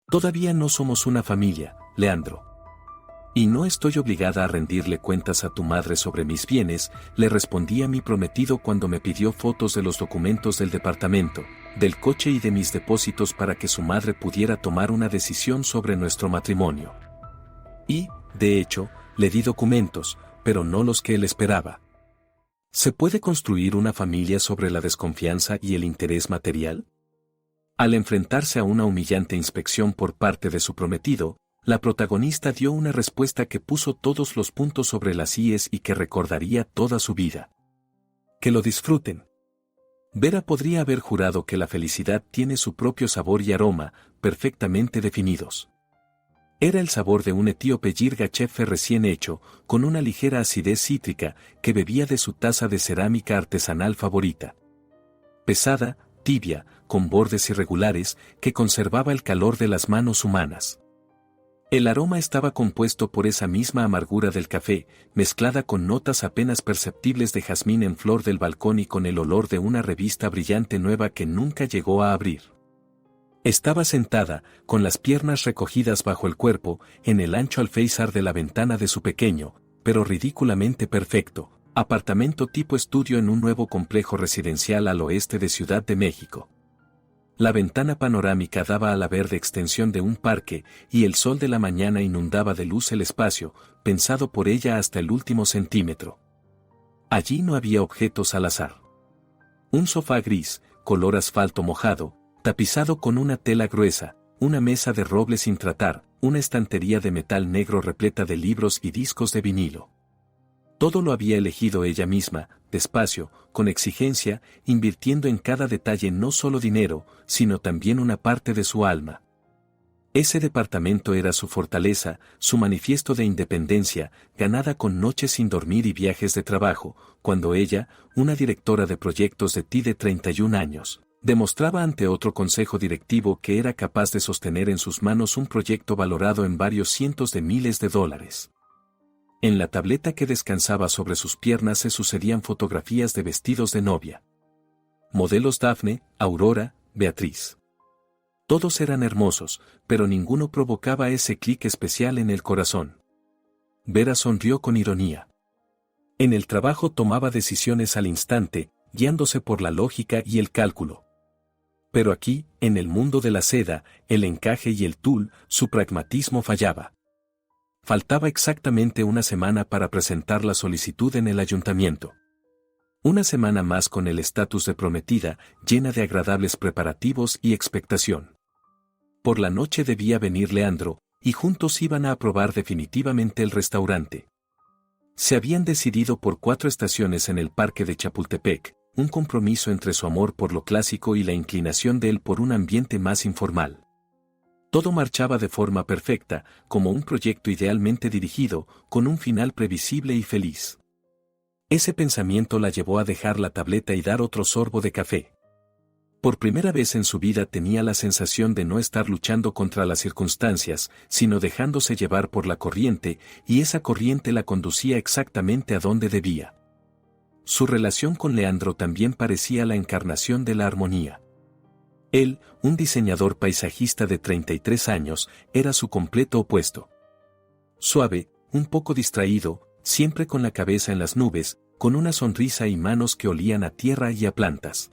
Todavía no somos una familia, Leandro. Y no estoy obligada a rendirle cuentas a tu madre sobre mis bienes, le respondí a mi prometido cuando me pidió fotos de los documentos del departamento, del coche y de mis depósitos para que su madre pudiera tomar una decisión sobre nuestro matrimonio. Y, de hecho, le di documentos, pero no los que él esperaba. ¿Se puede construir una familia sobre la desconfianza y el interés material? Al enfrentarse a una humillante inspección por parte de su prometido, la protagonista dio una respuesta que puso todos los puntos sobre las íes y que recordaría toda su vida. Que lo disfruten. Vera podría haber jurado que la felicidad tiene su propio sabor y aroma, perfectamente definidos. Era el sabor de un etíope jirga chefe recién hecho, con una ligera acidez cítrica, que bebía de su taza de cerámica artesanal favorita. Pesada, tibia, con bordes irregulares, que conservaba el calor de las manos humanas. El aroma estaba compuesto por esa misma amargura del café, mezclada con notas apenas perceptibles de jazmín en flor del balcón y con el olor de una revista brillante nueva que nunca llegó a abrir. Estaba sentada, con las piernas recogidas bajo el cuerpo, en el ancho alféizar de la ventana de su pequeño, pero ridículamente perfecto, apartamento tipo estudio en un nuevo complejo residencial al oeste de Ciudad de México. La ventana panorámica daba a la verde extensión de un parque, y el sol de la mañana inundaba de luz el espacio, pensado por ella hasta el último centímetro. Allí no había objetos al azar. Un sofá gris, color asfalto mojado, tapizado con una tela gruesa, una mesa de roble sin tratar, una estantería de metal negro repleta de libros y discos de vinilo. Todo lo había elegido ella misma, despacio, con exigencia, invirtiendo en cada detalle no solo dinero, sino también una parte de su alma. Ese departamento era su fortaleza, su manifiesto de independencia, ganada con noches sin dormir y viajes de trabajo, cuando ella, una directora de proyectos de TI de 31 años, demostraba ante otro consejo directivo que era capaz de sostener en sus manos un proyecto valorado en varios cientos de miles de dólares. En la tableta que descansaba sobre sus piernas se sucedían fotografías de vestidos de novia. Modelos Dafne, Aurora, Beatriz. Todos eran hermosos, pero ninguno provocaba ese clic especial en el corazón. Vera sonrió con ironía. En el trabajo tomaba decisiones al instante, guiándose por la lógica y el cálculo. Pero aquí, en el mundo de la seda, el encaje y el tul, su pragmatismo fallaba. Faltaba exactamente una semana para presentar la solicitud en el ayuntamiento. Una semana más con el estatus de prometida, llena de agradables preparativos y expectación. Por la noche debía venir Leandro, y juntos iban a aprobar definitivamente el restaurante. Se habían decidido por 4 estaciones en el parque de Chapultepec, un compromiso entre su amor por lo clásico y la inclinación de él por un ambiente más informal. Todo marchaba de forma perfecta, como un proyecto idealmente dirigido, con un final previsible y feliz. Ese pensamiento la llevó a dejar la tableta y dar otro sorbo de café. Por primera vez en su vida tenía la sensación de no estar luchando contra las circunstancias, sino dejándose llevar por la corriente, y esa corriente la conducía exactamente a donde debía. Su relación con Leandro también parecía la encarnación de la armonía. Él, un diseñador paisajista de 33 años, era su completo opuesto. Suave, un poco distraído, siempre con la cabeza en las nubes, con una sonrisa y manos que olían a tierra y a plantas.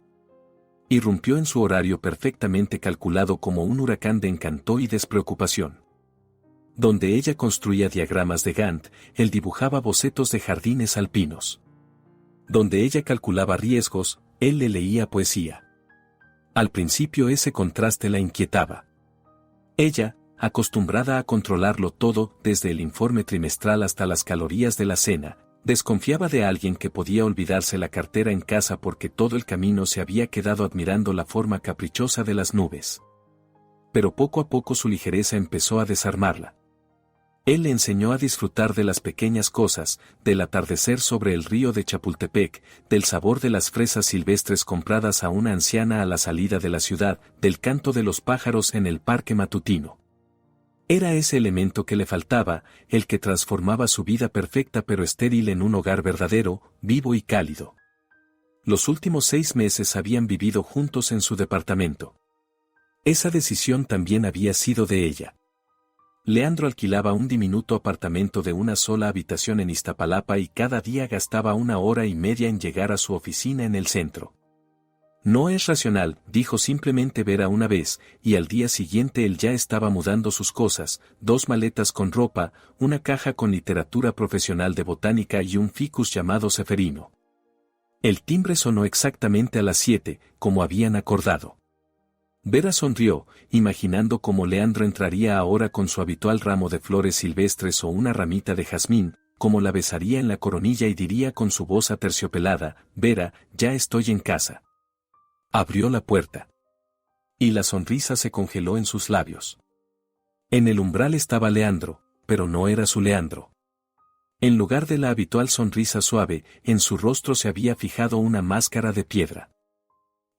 Irrumpió en su horario perfectamente calculado como un huracán de encanto y despreocupación. Donde ella construía diagramas de Gantt, él dibujaba bocetos de jardines alpinos. Donde ella calculaba riesgos, él le leía poesía. Al principio ese contraste la inquietaba. Ella, acostumbrada a controlarlo todo, desde el informe trimestral hasta las calorías de la cena, desconfiaba de alguien que podía olvidarse la cartera en casa porque todo el camino se había quedado admirando la forma caprichosa de las nubes. Pero poco a poco su ligereza empezó a desarmarla. Él le enseñó a disfrutar de las pequeñas cosas, del atardecer sobre el río de Chapultepec, del sabor de las fresas silvestres compradas a una anciana a la salida de la ciudad, del canto de los pájaros en el parque matutino. Era ese elemento que le faltaba, el que transformaba su vida perfecta pero estéril en un hogar verdadero, vivo y cálido. Los últimos 6 meses habían vivido juntos en su departamento. Esa decisión también había sido de ella. Leandro alquilaba un diminuto apartamento de una sola habitación en Iztapalapa y cada día gastaba 1 hora y media en llegar a su oficina en el centro. No es racional, dijo simplemente Vera una vez, y al día siguiente él ya estaba mudando sus cosas, 2 maletas con ropa, una caja con literatura profesional de botánica y un ficus llamado Seferino. El timbre sonó exactamente a las 7, como habían acordado. Vera sonrió, imaginando cómo Leandro entraría ahora con su habitual ramo de flores silvestres o una ramita de jazmín, cómo la besaría en la coronilla y diría con su voz aterciopelada, Vera, ya estoy en casa. Abrió la puerta. Y la sonrisa se congeló en sus labios. En el umbral estaba Leandro, pero no era su Leandro. En lugar de la habitual sonrisa suave, en su rostro se había fijado una máscara de piedra.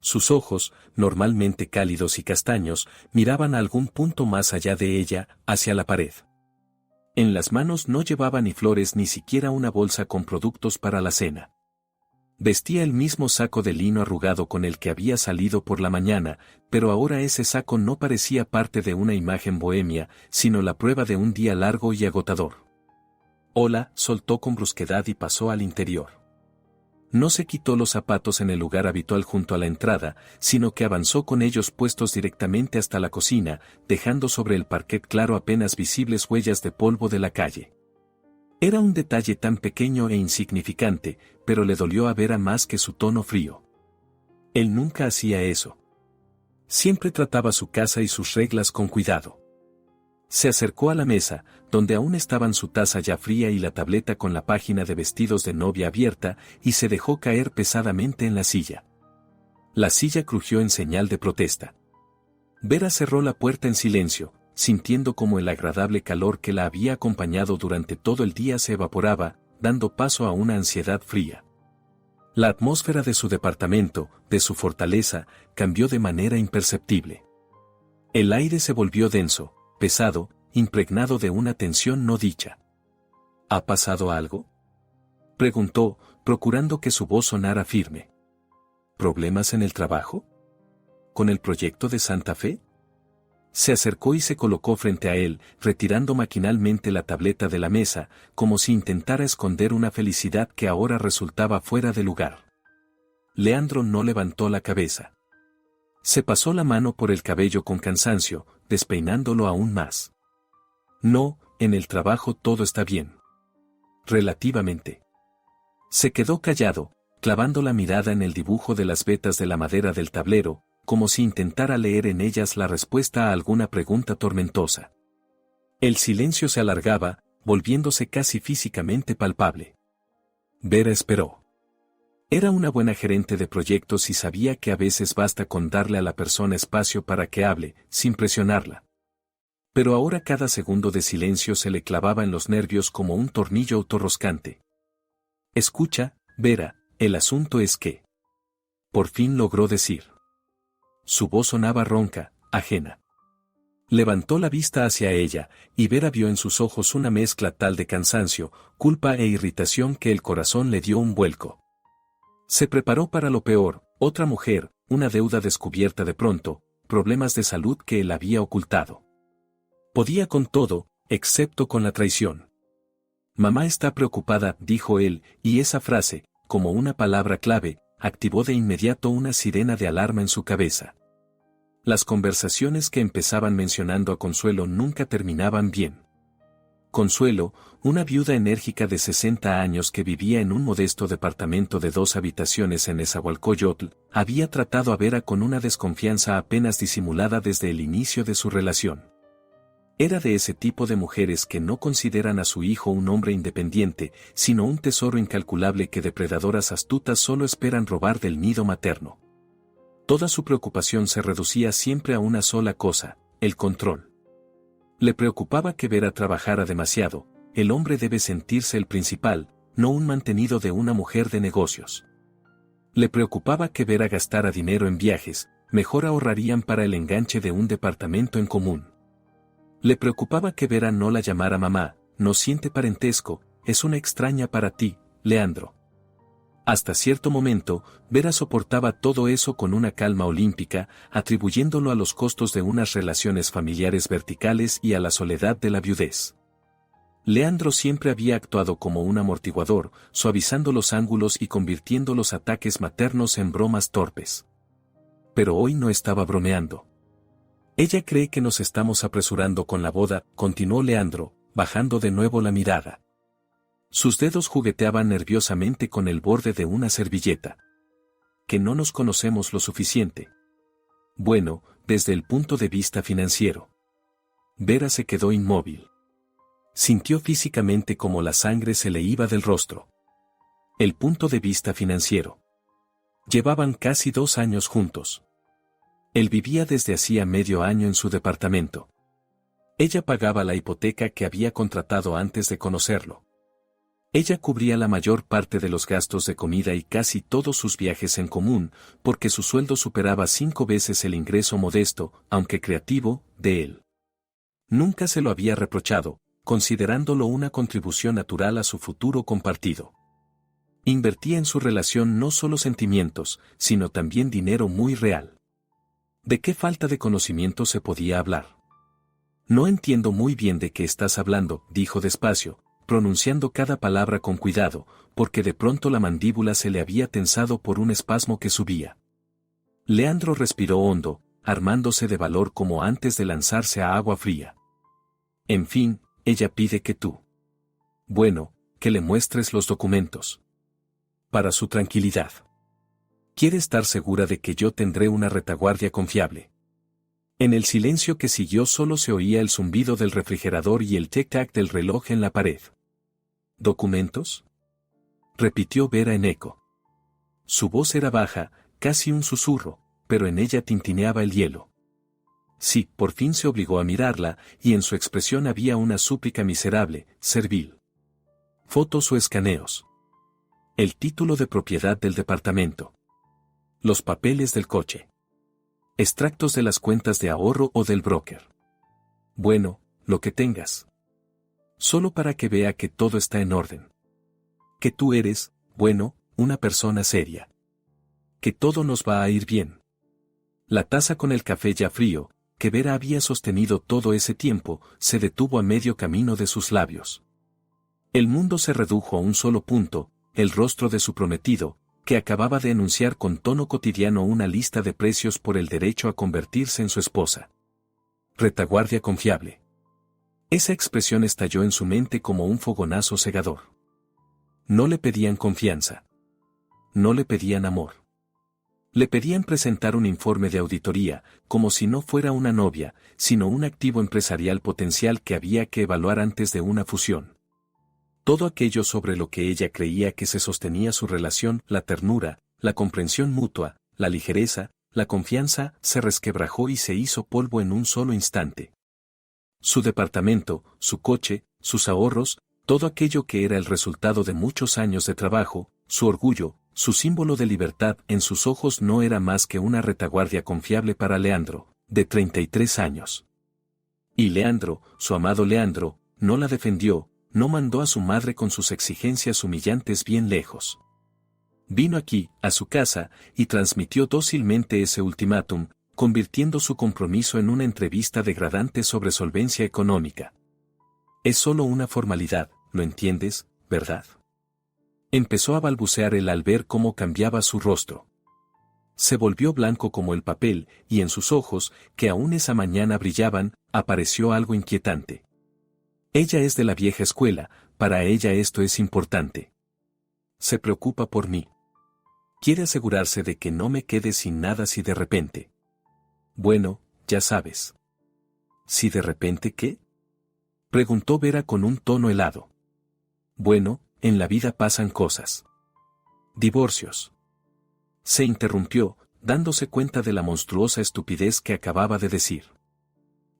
Sus ojos, normalmente cálidos y castaños, miraban a algún punto más allá de ella, hacia la pared. En las manos no llevaba ni flores ni siquiera una bolsa con productos para la cena. Vestía el mismo saco de lino arrugado con el que había salido por la mañana, pero ahora ese saco no parecía parte de una imagen bohemia, sino la prueba de un día largo y agotador. Hola, soltó con brusquedad y pasó al interior. No se quitó los zapatos en el lugar habitual junto a la entrada, sino que avanzó con ellos puestos directamente hasta la cocina, dejando sobre el parquet claro apenas visibles huellas de polvo de la calle. Era un detalle tan pequeño e insignificante, pero le dolió a Vera más que su tono frío. Él nunca hacía eso. Siempre trataba su casa y sus reglas con cuidado. Se acercó a la mesa, donde aún estaban su taza ya fría y la tableta con la página de vestidos de novia abierta, y se dejó caer pesadamente en la silla. La silla crujió en señal de protesta. Vera cerró la puerta en silencio, sintiendo como el agradable calor que la había acompañado durante todo el día se evaporaba, dando paso a una ansiedad fría. La atmósfera de su departamento, de su fortaleza, cambió de manera imperceptible. El aire se volvió denso, pesado, impregnado de una tensión no dicha. ¿Ha pasado algo?, preguntó, procurando que su voz sonara firme. ¿Problemas en el trabajo? ¿Con el proyecto de Santa Fe? Se acercó y se colocó frente a él, retirando maquinalmente la tableta de la mesa, como si intentara esconder una felicidad que ahora resultaba fuera de lugar. Leandro no levantó la cabeza. Se pasó la mano por el cabello con cansancio, despeinándolo aún más. No, en el trabajo todo está bien. Relativamente. Se quedó callado, clavando la mirada en el dibujo de las vetas de la madera del tablero, como si intentara leer en ellas la respuesta a alguna pregunta tormentosa. El silencio se alargaba, volviéndose casi físicamente palpable. Vera esperó. Era una buena gerente de proyectos y sabía que a veces basta con darle a la persona espacio para que hable, sin presionarla. Pero ahora cada segundo de silencio se le clavaba en los nervios como un tornillo autorroscante. Escucha, Vera, el asunto es que... Por fin logró decir. Su voz sonaba ronca, ajena. Levantó la vista hacia ella, y Vera vio en sus ojos una mezcla tal de cansancio, culpa e irritación que el corazón le dio un vuelco. Se preparó para lo peor, otra mujer, una deuda descubierta de pronto, problemas de salud que él había ocultado. Podía con todo, excepto con la traición. Mamá está preocupada, dijo él, y esa frase, como una palabra clave, activó de inmediato una sirena de alarma en su cabeza. Las conversaciones que empezaban mencionando a Consuelo nunca terminaban bien. Consuelo, una viuda enérgica de 60 años que vivía en un modesto departamento de 2 habitaciones en Nezahualcóyotl, había tratado a Vera con una desconfianza apenas disimulada desde el inicio de su relación. Era de ese tipo de mujeres que no consideran a su hijo un hombre independiente, sino un tesoro incalculable que depredadoras astutas solo esperan robar del nido materno. Toda su preocupación se reducía siempre a una sola cosa, el control. Le preocupaba que Vera trabajara demasiado. El hombre debe sentirse el principal, no un mantenido de una mujer de negocios. Le preocupaba que Vera gastara dinero en viajes, mejor ahorrarían para el enganche de un departamento en común. Le preocupaba que Vera no la llamara mamá, no siente parentesco, es una extraña para ti, Leandro. Hasta cierto momento, Vera soportaba todo eso con una calma olímpica, atribuyéndolo a los costos de unas relaciones familiares verticales y a la soledad de la viudez. Leandro siempre había actuado como un amortiguador, suavizando los ángulos y convirtiendo los ataques maternos en bromas torpes. Pero hoy no estaba bromeando. Ella cree que nos estamos apresurando con la boda, continuó Leandro, bajando de nuevo la mirada. Sus dedos jugueteaban nerviosamente con el borde de una servilleta. Que no nos conocemos lo suficiente. Bueno, desde el punto de vista financiero. Vera se quedó inmóvil. Sintió físicamente como la sangre se le iba del rostro. El punto de vista financiero. Llevaban casi 2 años juntos. Él vivía desde hacía medio año en su departamento. Ella pagaba la hipoteca que había contratado antes de conocerlo. Ella cubría la mayor parte de los gastos de comida y casi todos sus viajes en común, porque su sueldo superaba 5 veces el ingreso modesto, aunque creativo, de él. Nunca se lo había reprochado, considerándolo una contribución natural a su futuro compartido. Invertía en su relación no solo sentimientos, sino también dinero muy real. ¿De qué falta de conocimiento se podía hablar? No entiendo muy bien de qué estás hablando, dijo despacio, pronunciando cada palabra con cuidado, porque de pronto la mandíbula se le había tensado por un espasmo que subía. Leandro respiró hondo, armándose de valor como antes de lanzarse a agua fría. En fin, ella pide que tú. Bueno, que le muestres los documentos. Para su tranquilidad. Quiere estar segura de que yo tendré una retaguardia confiable. En el silencio que siguió solo se oía el zumbido del refrigerador y el tic-tac del reloj en la pared. ¿Documentos?, repitió Vera en eco. Su voz era baja, casi un susurro, pero en ella tintineaba el hielo. Sí, por fin se obligó a mirarla, y en su expresión había una súplica miserable, servil. Fotos o escaneos. El título de propiedad del departamento. Los papeles del coche. Extractos de las cuentas de ahorro o del broker. Bueno, lo que tengas. Solo para que vea que todo está en orden. Que tú eres, bueno, una persona seria. Que todo nos va a ir bien. La taza con el café ya frío, que Vera había sostenido todo ese tiempo, se detuvo a medio camino de sus labios. El mundo se redujo a un solo punto, el rostro de su prometido, que acababa de enunciar con tono cotidiano una lista de precios por el derecho a convertirse en su esposa. Retaguardia confiable. Esa expresión estalló en su mente como un fogonazo cegador. No le pedían confianza. No le pedían amor. Le pedían presentar un informe de auditoría, como si no fuera una novia, sino un activo empresarial potencial que había que evaluar antes de una fusión. Todo aquello sobre lo que ella creía que se sostenía su relación, la ternura, la comprensión mutua, la ligereza, la confianza, se resquebrajó y se hizo polvo en un solo instante. Su departamento, su coche, sus ahorros, todo aquello que era el resultado de muchos años de trabajo, su orgullo, su símbolo de libertad en sus ojos no era más que una retaguardia confiable para Leandro, de 33 años. Y Leandro, su amado Leandro, no la defendió, no mandó a su madre con sus exigencias humillantes bien lejos. Vino aquí, a su casa, y transmitió dócilmente ese ultimátum, convirtiendo su compromiso en una entrevista degradante sobre solvencia económica. Es solo una formalidad, ¿lo entiendes, verdad? Empezó a balbucear él al ver cómo cambiaba su rostro. Se volvió blanco como el papel, y en sus ojos, que aún esa mañana brillaban, apareció algo inquietante. Ella es de la vieja escuela, para ella esto es importante. Se preocupa por mí. Quiere asegurarse de que no me quede sin nada si de repente. Bueno, ya sabes. ¿Si de repente qué?, preguntó Vera con un tono helado. Bueno, en la vida pasan cosas. Divorcios. Se interrumpió, dándose cuenta de la monstruosa estupidez que acababa de decir.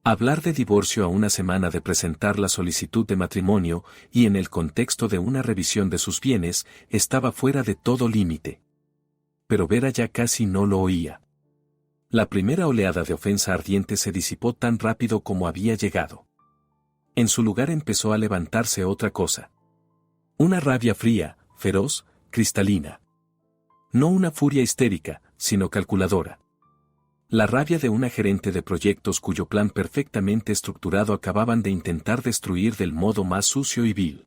Hablar de divorcio a una semana de presentar la solicitud de matrimonio y en el contexto de una revisión de sus bienes, estaba fuera de todo límite. Pero Vera ya casi no lo oía. La primera oleada de ofensa ardiente se disipó tan rápido como había llegado. En su lugar empezó a levantarse otra cosa. Una rabia fría, feroz, cristalina. No una furia histérica, sino calculadora. La rabia de una gerente de proyectos cuyo plan perfectamente estructurado acababan de intentar destruir del modo más sucio y vil.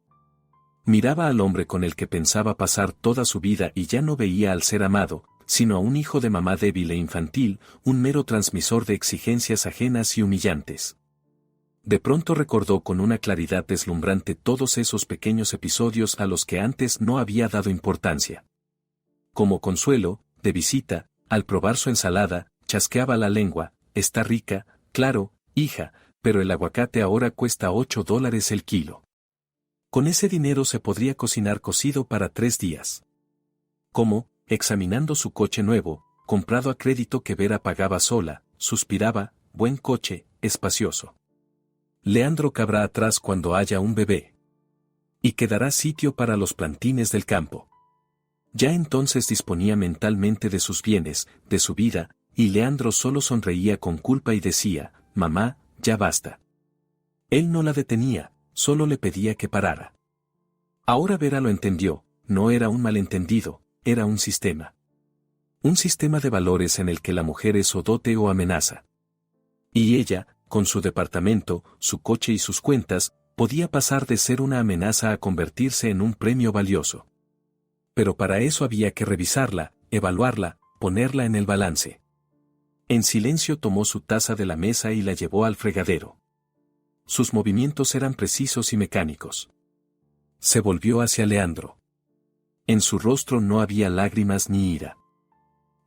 Miraba al hombre con el que pensaba pasar toda su vida y ya no veía al ser amado, sino a un hijo de mamá débil e infantil, un mero transmisor de exigencias ajenas y humillantes. De pronto recordó con una claridad deslumbrante todos esos pequeños episodios a los que antes no había dado importancia. Como consuelo, de visita, al probar su ensalada, chasqueaba la lengua: está rica, claro, hija, pero el aguacate ahora cuesta $8 el kilo. Con ese dinero se podría cocinar cocido para 3 días. Como, examinando su coche nuevo, comprado a crédito que Vera pagaba sola, suspiraba: buen coche, espacioso. Leandro cabrá atrás cuando haya un bebé. Y quedará sitio para los plantines del campo. Ya entonces disponía mentalmente de sus bienes, de su vida, y Leandro solo sonreía con culpa y decía: mamá, ya basta. Él no la detenía, solo le pedía que parara. Ahora Vera lo entendió: no era un malentendido, era un sistema. Un sistema de valores en el que la mujer es o dote o amenaza. Y ella, con su departamento, su coche y sus cuentas, podía pasar de ser una amenaza a convertirse en un premio valioso. Pero para eso había que revisarla, evaluarla, ponerla en el balance. En silencio tomó su taza de la mesa y la llevó al fregadero. Sus movimientos eran precisos y mecánicos. Se volvió hacia Leandro. En su rostro no había lágrimas ni ira.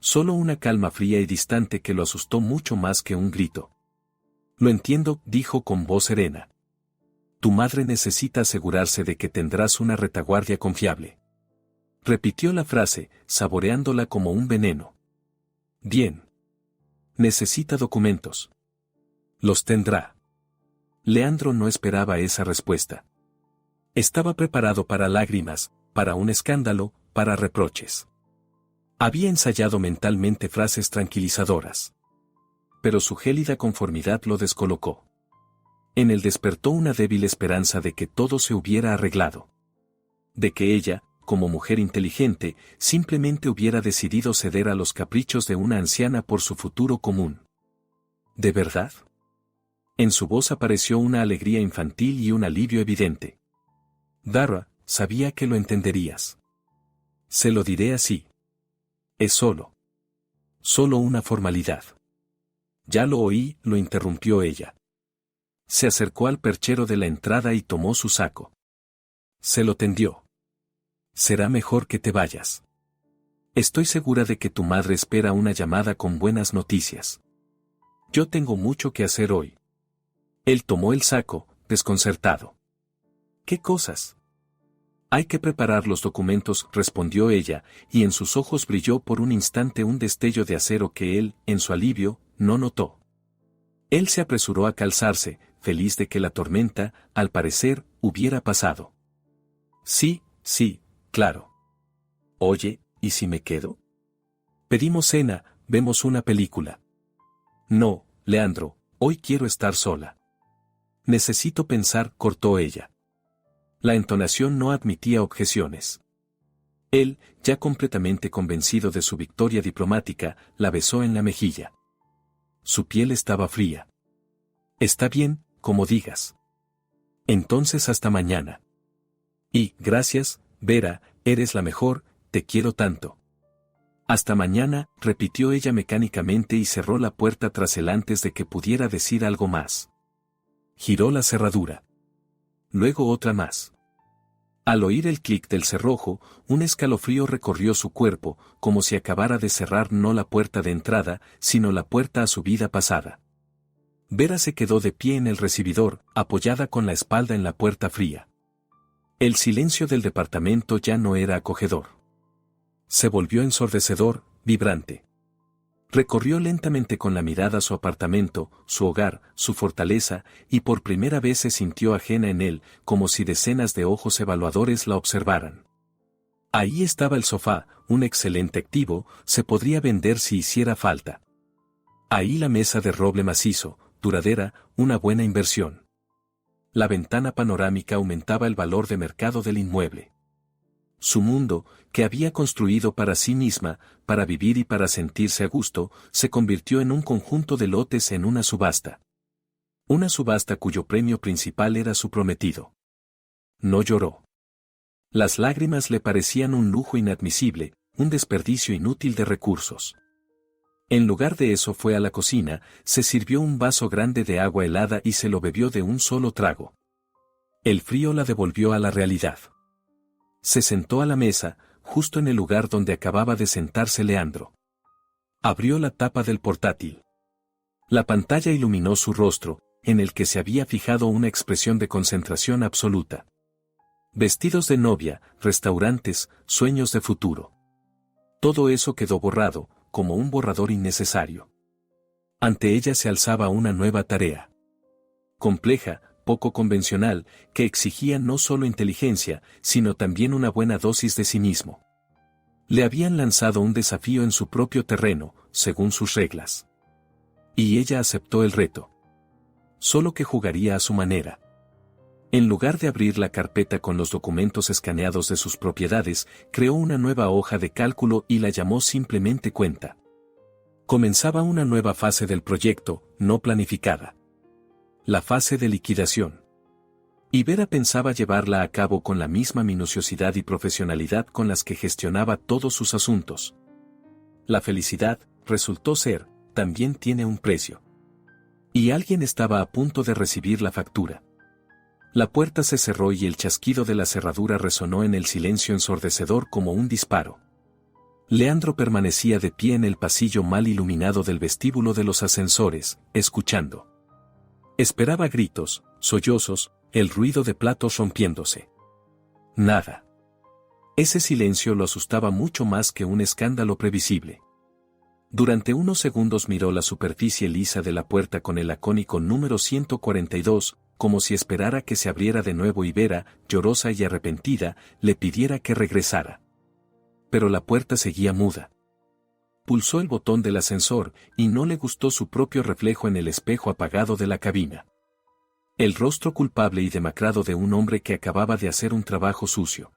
Solo una calma fría y distante que lo asustó mucho más que un grito. Lo entiendo, dijo con voz serena. Tu madre necesita asegurarse de que tendrás una retaguardia confiable. Repitió la frase, saboreándola como un veneno. Bien. Necesita documentos. Los tendrá. Leandro no esperaba esa respuesta. Estaba preparado para lágrimas, para un escándalo, para reproches. Había ensayado mentalmente frases tranquilizadoras. Pero su gélida conformidad lo descolocó. En él despertó una débil esperanza de que todo se hubiera arreglado. De que ella, como mujer inteligente, simplemente hubiera decidido ceder a los caprichos de una anciana por su futuro común. ¿De verdad? En su voz apareció una alegría infantil y un alivio evidente. Dara, sabía que lo entenderías. Se lo diré así. Es solo una formalidad. Ya lo oí, lo interrumpió ella. Se acercó al perchero de la entrada y tomó su saco. Se lo tendió. Será mejor que te vayas. Estoy segura de que tu madre espera una llamada con buenas noticias. Yo tengo mucho que hacer hoy. Él tomó el saco, desconcertado. ¿Qué cosas? Hay que preparar los documentos, respondió ella, y en sus ojos brilló por un instante un destello de acero que él, en su alivio, no notó. Él se apresuró a calzarse, feliz de que la tormenta, al parecer, hubiera pasado. Sí, claro. Oye, ¿y si me quedo? Pedimos cena, vemos una película. No, Leandro, hoy quiero estar sola. Necesito pensar, cortó ella. La entonación no admitía objeciones. Él, ya completamente convencido de su victoria diplomática, la besó en la mejilla. Su piel estaba fría. Está bien, como digas. Entonces hasta mañana. Y, gracias, Vera, eres la mejor, te quiero tanto. Hasta mañana, repitió ella mecánicamente y cerró la puerta tras él antes de que pudiera decir algo más. Giró la cerradura. Luego otra más. Al oír el clic del cerrojo, un escalofrío recorrió su cuerpo, como si acabara de cerrar no la puerta de entrada, sino la puerta a su vida pasada. Vera se quedó de pie en el recibidor, apoyada con la espalda en la puerta fría. El silencio del departamento ya no era acogedor. Se volvió ensordecedor, vibrante. Recorrió lentamente con la mirada su apartamento, su hogar, su fortaleza, y por primera vez se sintió ajena en él, como si decenas de ojos evaluadores la observaran. Ahí estaba el sofá, un excelente activo, se podría vender si hiciera falta. Ahí la mesa de roble macizo, duradera, una buena inversión. La ventana panorámica aumentaba el valor de mercado del inmueble. Su mundo, que había construido para sí misma, para vivir y para sentirse a gusto, se convirtió en un conjunto de lotes en una subasta. Una subasta cuyo premio principal era su prometido. No lloró. Las lágrimas le parecían un lujo inadmisible, un desperdicio inútil de recursos. En lugar de eso fue a la cocina, se sirvió un vaso grande de agua helada y se lo bebió de un solo trago. El frío la devolvió a la realidad. Se sentó a la mesa, justo en el lugar donde acababa de sentarse Leandro. Abrió la tapa del portátil. La pantalla iluminó su rostro, en el que se había fijado una expresión de concentración absoluta. Vestidos de novia, restaurantes, sueños de futuro. Todo eso quedó borrado, como un borrador innecesario. Ante ella se alzaba una nueva tarea. Compleja, poco convencional, que exigía no solo inteligencia, sino también una buena dosis de cinismo. Le habían lanzado un desafío en su propio terreno, según sus reglas. Y ella aceptó el reto. Solo que jugaría a su manera. En lugar de abrir la carpeta con los documentos escaneados de sus propiedades, creó una nueva hoja de cálculo y la llamó simplemente cuenta. Comenzaba una nueva fase del proyecto, no planificada. La fase de liquidación. Y Vera pensaba llevarla a cabo con la misma minuciosidad y profesionalidad con las que gestionaba todos sus asuntos. La felicidad, resultó ser, también tiene un precio. Y alguien estaba a punto de recibir la factura. La puerta se cerró y el chasquido de la cerradura resonó en el silencio ensordecedor como un disparo. Leandro permanecía de pie en el pasillo mal iluminado del vestíbulo de los ascensores, escuchando. Esperaba gritos, sollozos, el ruido de platos rompiéndose. Nada. Ese silencio lo asustaba mucho más que un escándalo previsible. Durante unos segundos miró la superficie lisa de la puerta con el lacónico número 142, como si esperara que se abriera de nuevo y Vera, llorosa y arrepentida, le pidiera que regresara. Pero la puerta seguía muda. Pulsó el botón del ascensor y no le gustó su propio reflejo en el espejo apagado de la cabina. El rostro culpable y demacrado de un hombre que acababa de hacer un trabajo sucio.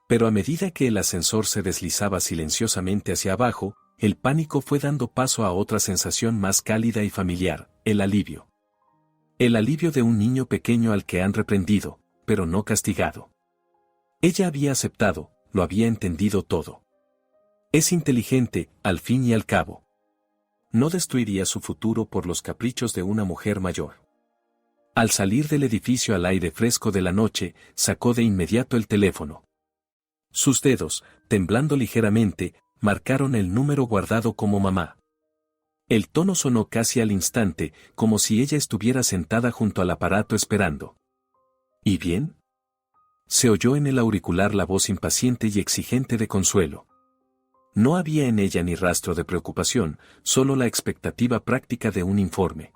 Pero a medida que el ascensor se deslizaba silenciosamente hacia abajo, el pánico fue dando paso a otra sensación más cálida y familiar, el alivio. El alivio de un niño pequeño al que han reprendido, pero no castigado. Ella había aceptado, lo había entendido todo. Es inteligente, al fin y al cabo. No destruiría su futuro por los caprichos de una mujer mayor. Al salir del edificio al aire fresco de la noche, sacó de inmediato el teléfono. Sus dedos, temblando ligeramente, marcaron el número guardado como mamá. El tono sonó casi al instante, como si ella estuviera sentada junto al aparato esperando. ¿Y bien? Se oyó en el auricular la voz impaciente y exigente de Consuelo. No había en ella ni rastro de preocupación, solo la expectativa práctica de un informe.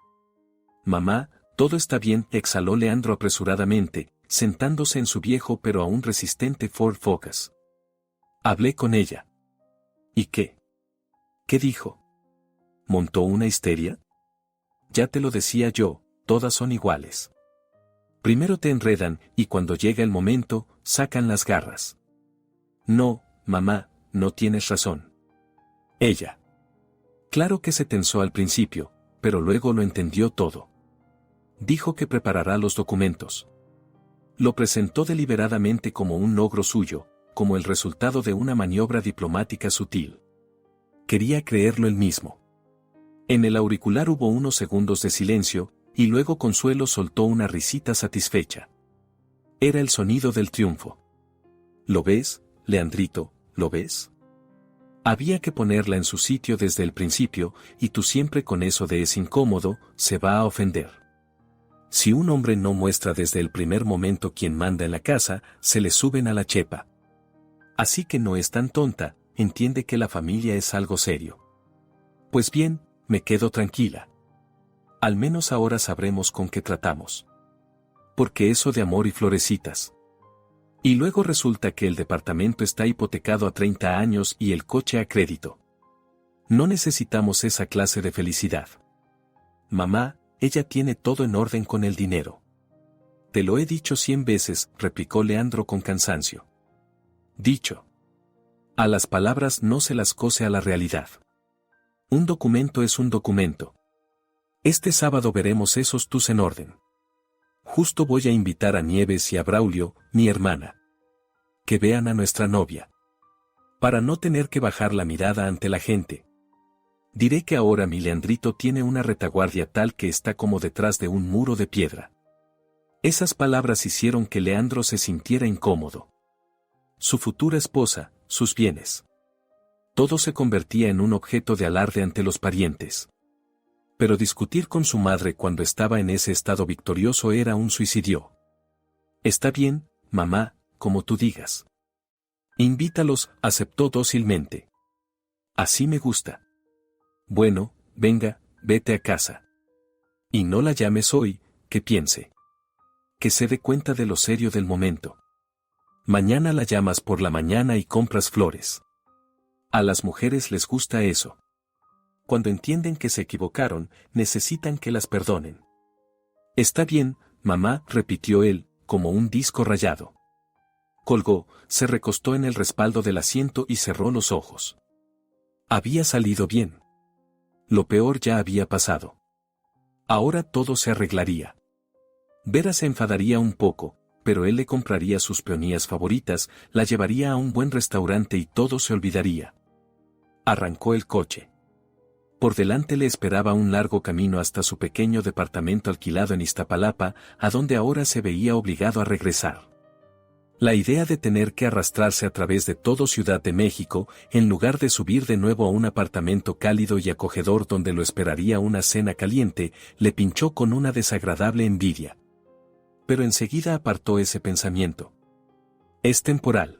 Mamá, todo está bien, exhaló Leandro apresuradamente, sentándose en su viejo pero aún resistente Ford Focus. Hablé con ella. ¿Y qué? ¿Qué dijo? ¿Montó una histeria? Ya te lo decía yo, todas son iguales. Primero te enredan y cuando llega el momento, sacan las garras. No, mamá, no tienes razón. Ella. Claro que se tensó al principio, pero luego lo entendió todo. Dijo que preparará los documentos. Lo presentó deliberadamente como un logro suyo, como el resultado de una maniobra diplomática sutil. Quería creerlo él mismo. En el auricular hubo unos segundos de silencio, y luego Consuelo soltó una risita satisfecha. Era el sonido del triunfo. ¿Lo ves, Leandrito, lo ves? Había que ponerla en su sitio desde el principio, y tú siempre con eso de es incómodo, se va a ofender. Si un hombre no muestra desde el primer momento quién manda en la casa, se le suben a la chepa. Así que no es tan tonta, entiende que la familia es algo serio. Pues bien, me quedo tranquila. Al menos ahora sabremos con qué tratamos. Porque eso de amor y florecitas. Y luego resulta que el departamento está hipotecado a 30 años y el coche a crédito. No necesitamos esa clase de felicidad. Mamá, ella tiene todo en orden con el dinero. Te lo he dicho 100 veces, replicó Leandro con cansancio. Dicho. A las palabras no se las cose a la realidad. Un documento es un documento. Este sábado veremos esos tus en orden. Justo voy a invitar a Nieves y a Braulio, mi hermana. Que vean a nuestra novia. Para no tener que bajar la mirada ante la gente. Diré que ahora mi Leandrito tiene una retaguardia tal que está como detrás de un muro de piedra. Esas palabras hicieron que Leandro se sintiera incómodo. Su futura esposa, sus bienes. Todo se convertía en un objeto de alarde ante los parientes. Pero discutir con su madre cuando estaba en ese estado victorioso era un suicidio. Está bien, mamá, como tú digas. Invítalos, aceptó dócilmente. Así me gusta. Bueno, venga, vete a casa. Y no la llames hoy, que piense. Que se dé cuenta de lo serio del momento. Mañana la llamas por la mañana y compras flores. A las mujeres les gusta eso. Cuando entienden que se equivocaron, necesitan que las perdonen. Está bien, mamá, repitió él, como un disco rayado. Colgó, se recostó en el respaldo del asiento y cerró los ojos. Había salido bien. Lo peor ya había pasado. Ahora todo se arreglaría. Vera se enfadaría un poco, pero él le compraría sus peonías favoritas, la llevaría a un buen restaurante y todo se olvidaría. Arrancó el coche. Por delante le esperaba un largo camino hasta su pequeño departamento alquilado en Iztapalapa, a donde ahora se veía obligado a regresar. La idea de tener que arrastrarse a través de todo Ciudad de México, en lugar de subir de nuevo a un apartamento cálido y acogedor donde lo esperaría una cena caliente, le pinchó con una desagradable envidia. Pero enseguida apartó ese pensamiento. Es temporal.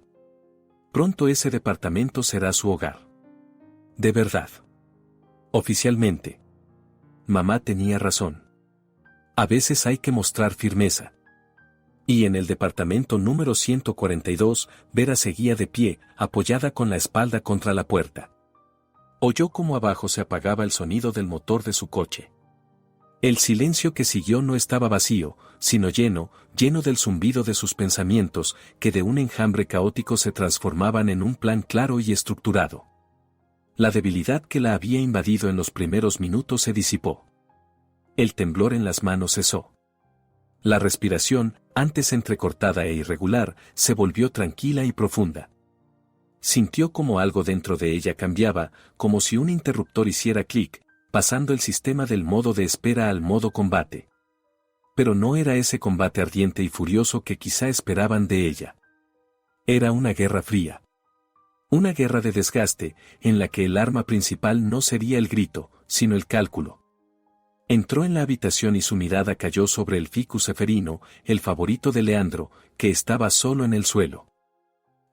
Pronto ese departamento será su hogar. De verdad. Oficialmente. Mamá tenía razón. A veces hay que mostrar firmeza. Y en el departamento número 142, Vera seguía de pie, apoyada con la espalda contra la puerta. Oyó cómo abajo se apagaba el sonido del motor de su coche. El silencio que siguió no estaba vacío, sino lleno del zumbido de sus pensamientos, que de un enjambre caótico se transformaban en un plan claro y estructurado. La debilidad que la había invadido en los primeros minutos se disipó. El temblor en las manos cesó. La respiración, antes entrecortada e irregular, se volvió tranquila y profunda. Sintió como algo dentro de ella cambiaba, como si un interruptor hiciera clic, pasando el sistema del modo de espera al modo combate. Pero no era ese combate ardiente y furioso que quizá esperaban de ella. Era una guerra fría. Una guerra de desgaste, en la que el arma principal no sería el grito, sino el cálculo. Entró en la habitación y su mirada cayó sobre el ficus ceferino, el favorito de Leandro, que estaba solo en el suelo.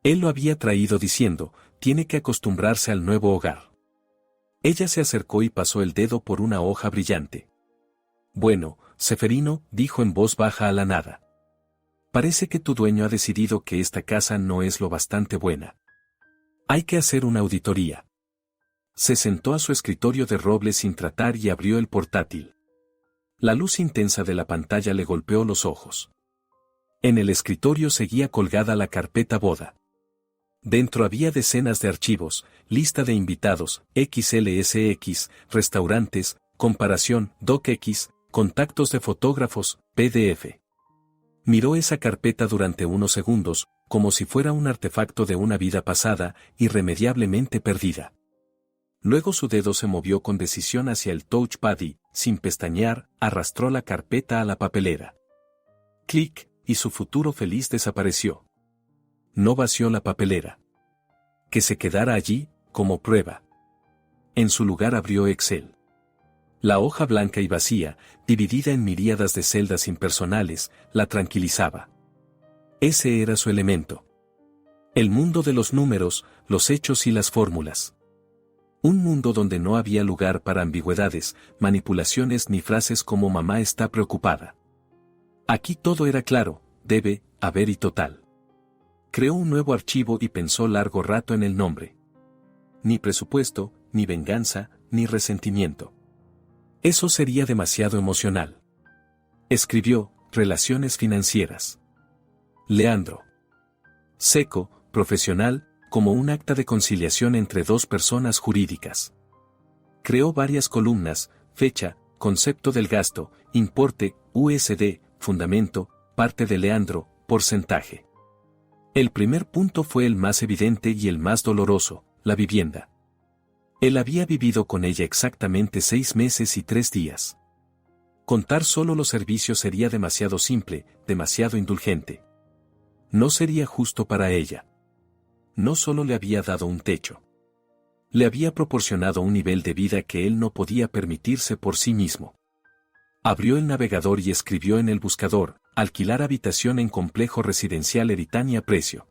Él lo había traído diciendo, tiene que acostumbrarse al nuevo hogar. Ella se acercó y pasó el dedo por una hoja brillante. Bueno, Ceferino, dijo en voz baja a la nada. Parece que tu dueño ha decidido que esta casa no es lo bastante buena. Hay que hacer una auditoría. Se sentó a su escritorio de roble sin tratar y abrió el portátil. La luz intensa de la pantalla le golpeó los ojos. En el escritorio seguía colgada la carpeta boda. Dentro había decenas de archivos, lista de invitados, XLSX, restaurantes, comparación, DocX, contactos de fotógrafos, PDF. Miró esa carpeta durante unos segundos, como si fuera un artefacto de una vida pasada, irremediablemente perdida. Luego su dedo se movió con decisión hacia el touchpad y, sin pestañear, arrastró la carpeta a la papelera. Clic, y su futuro feliz desapareció. No vació la papelera. Que se quedara allí, como prueba. En su lugar abrió Excel. La hoja blanca y vacía, dividida en miríadas de celdas impersonales, la tranquilizaba. Ese era su elemento. El mundo de los números, los hechos y las fórmulas. Un mundo donde no había lugar para ambigüedades, manipulaciones ni frases como mamá está preocupada. Aquí todo era claro, debe, haber y total. Creó un nuevo archivo y pensó largo rato en el nombre. Ni presupuesto, ni venganza, ni resentimiento. Eso sería demasiado emocional. Escribió, relaciones financieras. Leandro. Seco, profesional, como un acta de conciliación entre dos personas jurídicas. Creó varias columnas: fecha, concepto del gasto, importe, USD, fundamento, parte de Leandro, porcentaje. El primer punto fue el más evidente y el más doloroso: la vivienda. Él había vivido con ella exactamente 6 meses y 3 días. Contar solo los servicios sería demasiado simple, demasiado indulgente. No sería justo para ella. No solo le había dado un techo. Le había proporcionado un nivel de vida que él no podía permitirse por sí mismo. Abrió el navegador y escribió en el buscador: alquilar habitación en complejo residencial Eritania precio.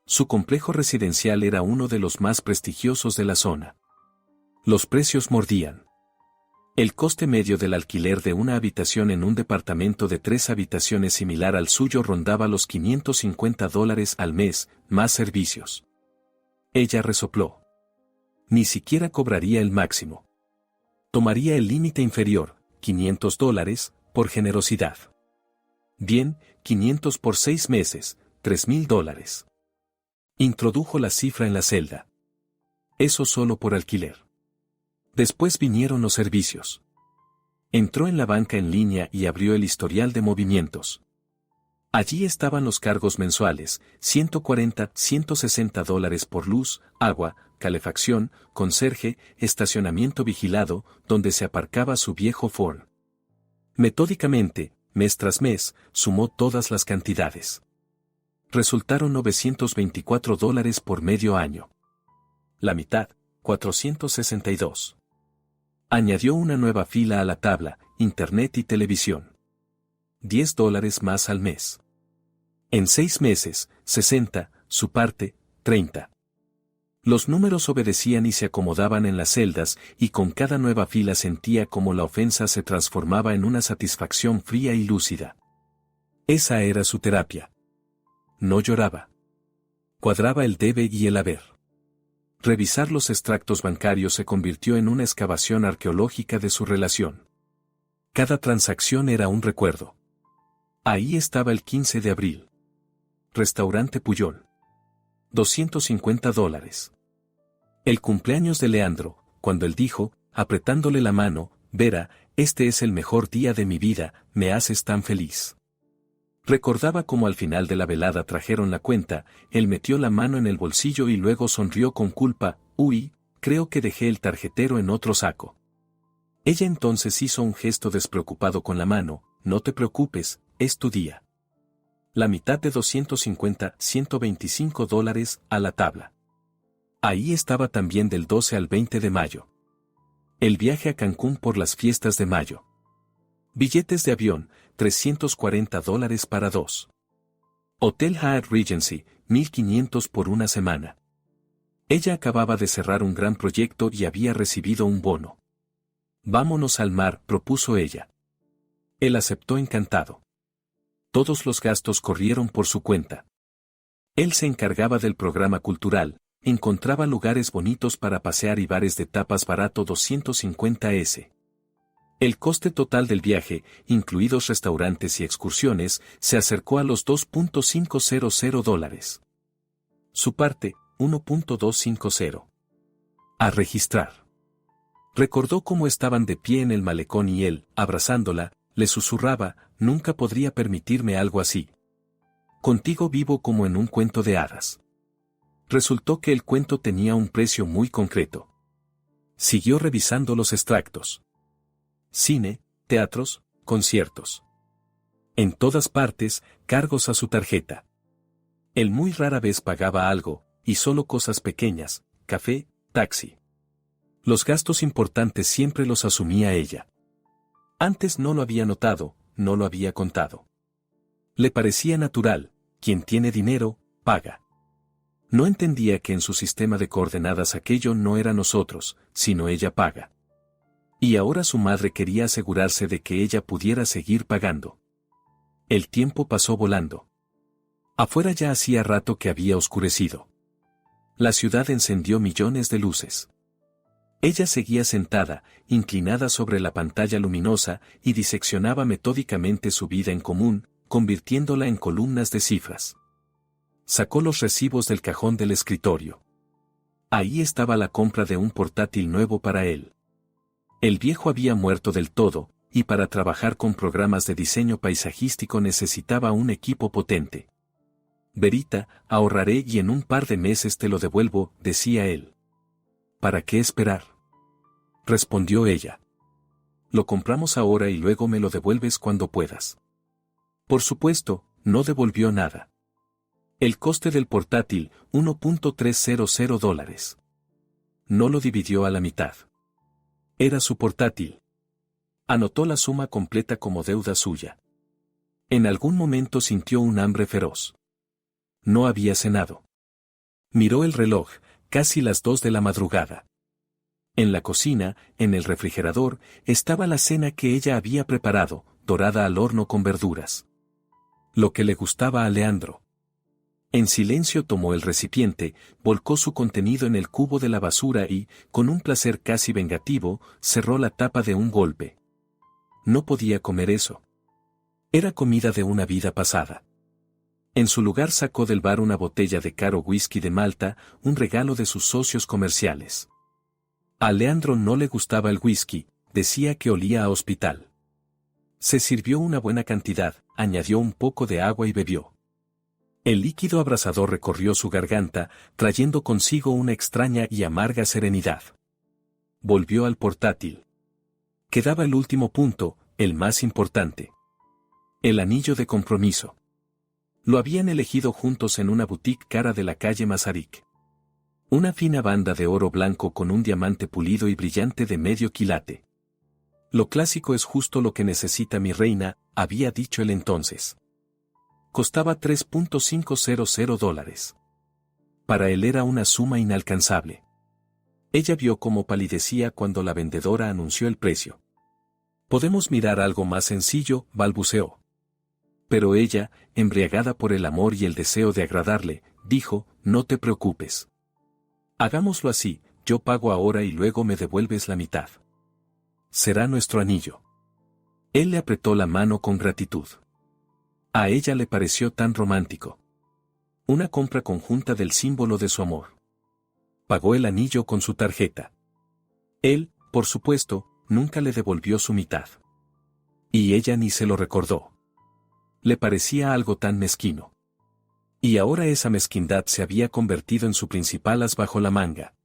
Su complejo residencial era uno de los más prestigiosos de la zona. Los precios mordían. El coste medio del alquiler de una habitación en un departamento de 3 habitaciones similar al suyo rondaba los $550 al mes, más servicios. Ella resopló. Ni siquiera cobraría el máximo. Tomaría el límite inferior, $500, por generosidad. Bien, 500 por 6 meses, $3,000. Introdujo la cifra en la celda. Eso solo por alquiler. Después vinieron los servicios. Entró en la banca en línea y abrió el historial de movimientos. Allí estaban los cargos mensuales: $140, $160 por luz, agua, calefacción, conserje, estacionamiento vigilado, donde se aparcaba su viejo Ford. Metódicamente, mes tras mes, sumó todas las cantidades. Resultaron $924 por medio año. La mitad, 462. Añadió una nueva fila a la tabla: internet y televisión. $10 más al mes. En 6 meses, 60, su parte, 30. Los números obedecían y se acomodaban en las celdas, y con cada nueva fila sentía como la ofensa se transformaba en una satisfacción fría y lúcida. Esa era su terapia. No lloraba. Cuadraba el debe y el haber. Revisar los extractos bancarios se convirtió en una excavación arqueológica de su relación. Cada transacción era un recuerdo. Ahí estaba el 15 de abril. Restaurante Puyol. $250. El cumpleaños de Leandro, cuando él dijo, apretándole la mano: Vera, este es el mejor día de mi vida, me haces tan feliz. Recordaba cómo al final de la velada trajeron la cuenta, él metió la mano en el bolsillo y luego sonrió con culpa: uy, creo que dejé el tarjetero en otro saco. Ella entonces hizo un gesto despreocupado con la mano: no te preocupes, es tu día. La mitad de $250, $125 a la tabla. Ahí estaba también del 12 al 20 de mayo. El viaje a Cancún por las fiestas de mayo. Billetes de avión, $340 para 2. Hotel Hyatt Regency, $1,500 por una semana. Ella acababa de cerrar un gran proyecto y había recibido un bono. Vámonos al mar, propuso ella. Él aceptó encantado. Todos los gastos corrieron por su cuenta. Él se encargaba del programa cultural, encontraba lugares bonitos para pasear y bares de tapas barato $250. El coste total del viaje, incluidos restaurantes y excursiones, se acercó a los $2,500. Su parte, $1,250. A registrar. Recordó cómo estaban de pie en el malecón y él, abrazándola, le susurraba: nunca podría permitirme algo así. Contigo vivo como en un cuento de hadas. Resultó que el cuento tenía un precio muy concreto. Siguió revisando los extractos. Cine, teatros, conciertos. En todas partes, cargos a su tarjeta. Él muy rara vez pagaba algo, y solo cosas pequeñas: café, taxi. Los gastos importantes siempre los asumía ella. Antes no lo había notado, no lo había contado. Le parecía natural: quien tiene dinero, paga. No entendía que en su sistema de coordenadas aquello no era nosotros, sino ella paga. Y ahora su madre quería asegurarse de que ella pudiera seguir pagando. El tiempo pasó volando. Afuera ya hacía rato que había oscurecido. La ciudad encendió millones de luces. Ella seguía sentada, inclinada sobre la pantalla luminosa, y diseccionaba metódicamente su vida en común, convirtiéndola en columnas de cifras. Sacó los recibos del cajón del escritorio. Ahí estaba la compra de un portátil nuevo para él. El viejo había muerto del todo, y para trabajar con programas de diseño paisajístico necesitaba un equipo potente. Verita, ahorraré y en un par de meses te lo devuelvo, decía él. ¿Para qué esperar? Respondió ella. Lo compramos ahora y luego me lo devuelves cuando puedas. Por supuesto, no devolvió nada. El coste del portátil, $1.300. No lo dividió a la mitad. Era su portátil. Anotó la suma completa como deuda suya. En algún momento sintió un hambre feroz. No había cenado. Miró el reloj, casi las 2 de la madrugada. En la cocina, en el refrigerador, estaba la cena que ella había preparado, dorada al horno con verduras. Lo que le gustaba a Leandro. En silencio tomó el recipiente, volcó su contenido en el cubo de la basura y, con un placer casi vengativo, cerró la tapa de un golpe. No podía comer eso. Era comida de una vida pasada. En su lugar sacó del bar una botella de caro whisky de Malta, un regalo de sus socios comerciales. A Leandro no le gustaba el whisky, decía que olía a hospital. Se sirvió una buena cantidad, añadió un poco de agua y bebió. El líquido abrasador recorrió su garganta, trayendo consigo una extraña y amarga serenidad. Volvió al portátil. Quedaba el último punto, el más importante. El anillo de compromiso. Lo habían elegido juntos en una boutique cara de la calle Masaryk. Una fina banda de oro blanco con un diamante pulido y brillante de medio quilate. Lo clásico es justo lo que necesita mi reina, había dicho él entonces. Costaba $3.500. Para él era una suma inalcanzable. Ella vio cómo palidecía cuando la vendedora anunció el precio. «Podemos mirar algo más sencillo», balbuceó. Pero ella, embriagada por el amor y el deseo de agradarle, dijo, «No te preocupes. Hagámoslo así, yo pago ahora y luego me devuelves la mitad. Será nuestro anillo». Él le apretó la mano con gratitud. A ella le pareció tan romántico. Una compra conjunta del símbolo de su amor. Pagó el anillo con su tarjeta. Él, por supuesto, nunca le devolvió su mitad. Y ella ni se lo recordó. Le parecía algo tan mezquino. Y ahora esa mezquindad se había convertido en su principal as bajo la manga.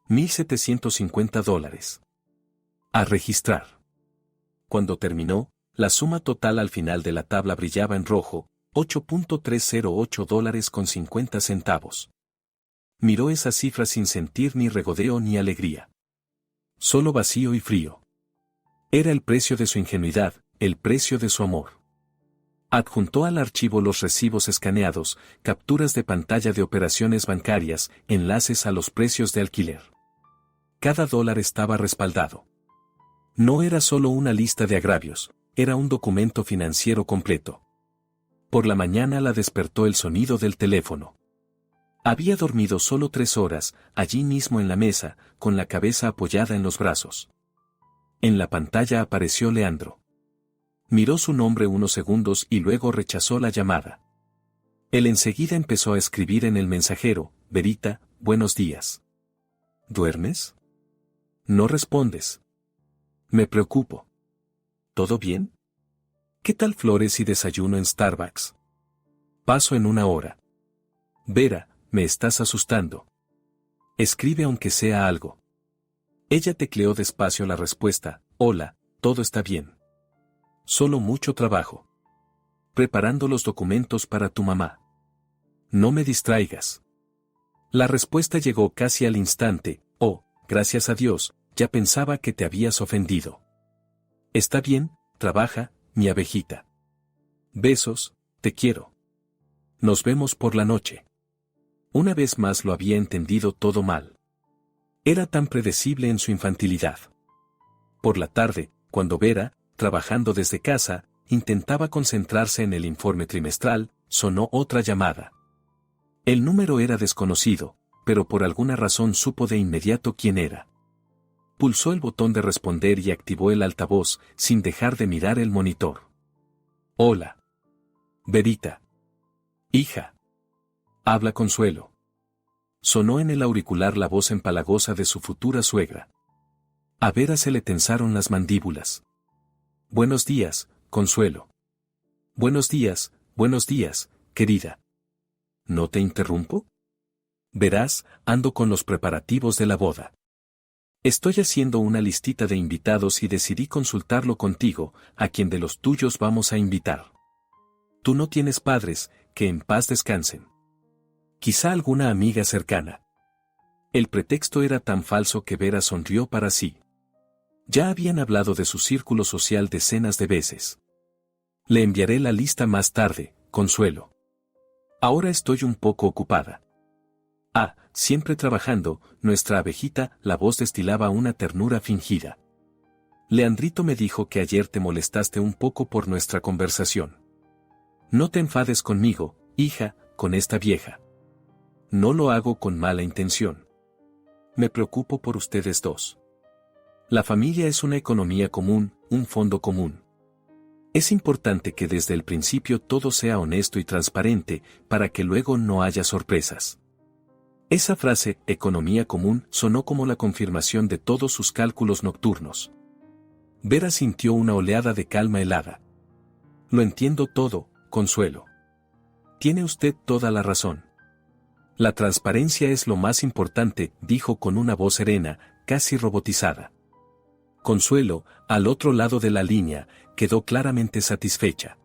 $1,750. A registrar. Cuando terminó, la suma total al final de la tabla brillaba en rojo, $8.308.50. Miró esa cifra sin sentir ni regodeo ni alegría. Solo vacío y frío. Era el precio de su ingenuidad, el precio de su amor. Adjuntó al archivo los recibos escaneados, capturas de pantalla de operaciones bancarias, enlaces a los precios de alquiler. Cada dólar estaba respaldado. No era solo una lista de agravios, era un documento financiero completo. Por la mañana la despertó el sonido del teléfono. Había dormido solo 3 horas, allí mismo en la mesa, con la cabeza apoyada en los brazos. En la pantalla apareció Leandro. Miró su nombre unos segundos y luego rechazó la llamada. Él enseguida empezó a escribir en el mensajero, «Verita, buenos días. ¿Duermes? No respondes. Me preocupo. ¿Todo bien? ¿Qué tal flores y desayuno en Starbucks? Paso en 1 hora. Vera, me estás asustando. Escribe aunque sea algo». Ella tecleó despacio la respuesta, «Hola, todo está bien. Solo mucho trabajo. Preparando los documentos para tu mamá. No me distraigas». La respuesta llegó casi al instante, «Oh, gracias a Dios, ya pensaba que te habías ofendido. Está bien, trabaja, mi abejita. Besos, te quiero. Nos vemos por la noche». Una vez más lo había entendido todo mal. Era tan predecible en su infantilidad. Por la tarde, cuando Vera, trabajando desde casa, intentaba concentrarse en el informe trimestral, sonó otra llamada. El número era desconocido, pero por alguna razón supo de inmediato quién era. Pulsó el botón de responder y activó el altavoz, sin dejar de mirar el monitor. «Hola. Verita. Hija. Habla Consuelo. Sonó en el auricular la voz empalagosa de su futura suegra. A Vera se le tensaron las mandíbulas. Buenos días, Consuelo. Buenos días, querida. ¿No te interrumpo? Verás, ando con los preparativos de la boda. Estoy haciendo una listita de invitados y decidí consultarlo contigo, a quien de los tuyos vamos a invitar. Tú no tienes padres, que en paz descansen. Quizá alguna amiga cercana. El pretexto era tan falso que Vera sonrió para sí. Ya habían hablado de su círculo social decenas de veces. Le enviaré la lista más tarde, Consuelo. Ahora estoy un poco ocupada. Ah, siempre trabajando, nuestra abejita, la voz destilaba una ternura fingida. Leandrito me dijo que ayer te molestaste un poco por nuestra conversación. No te enfades conmigo, hija, con esta vieja. No lo hago con mala intención. Me preocupo por ustedes dos. La familia es una economía común, un fondo común. Es importante que desde el principio todo sea honesto y transparente, para que luego no haya sorpresas. Esa frase, economía común, sonó como la confirmación de todos sus cálculos nocturnos. Vera sintió una oleada de calma helada. Lo entiendo todo, Consuelo. Tiene usted toda la razón. La transparencia es lo más importante, dijo con una voz serena, casi robotizada. Consuelo, al otro lado de la línea, quedó claramente satisfecha.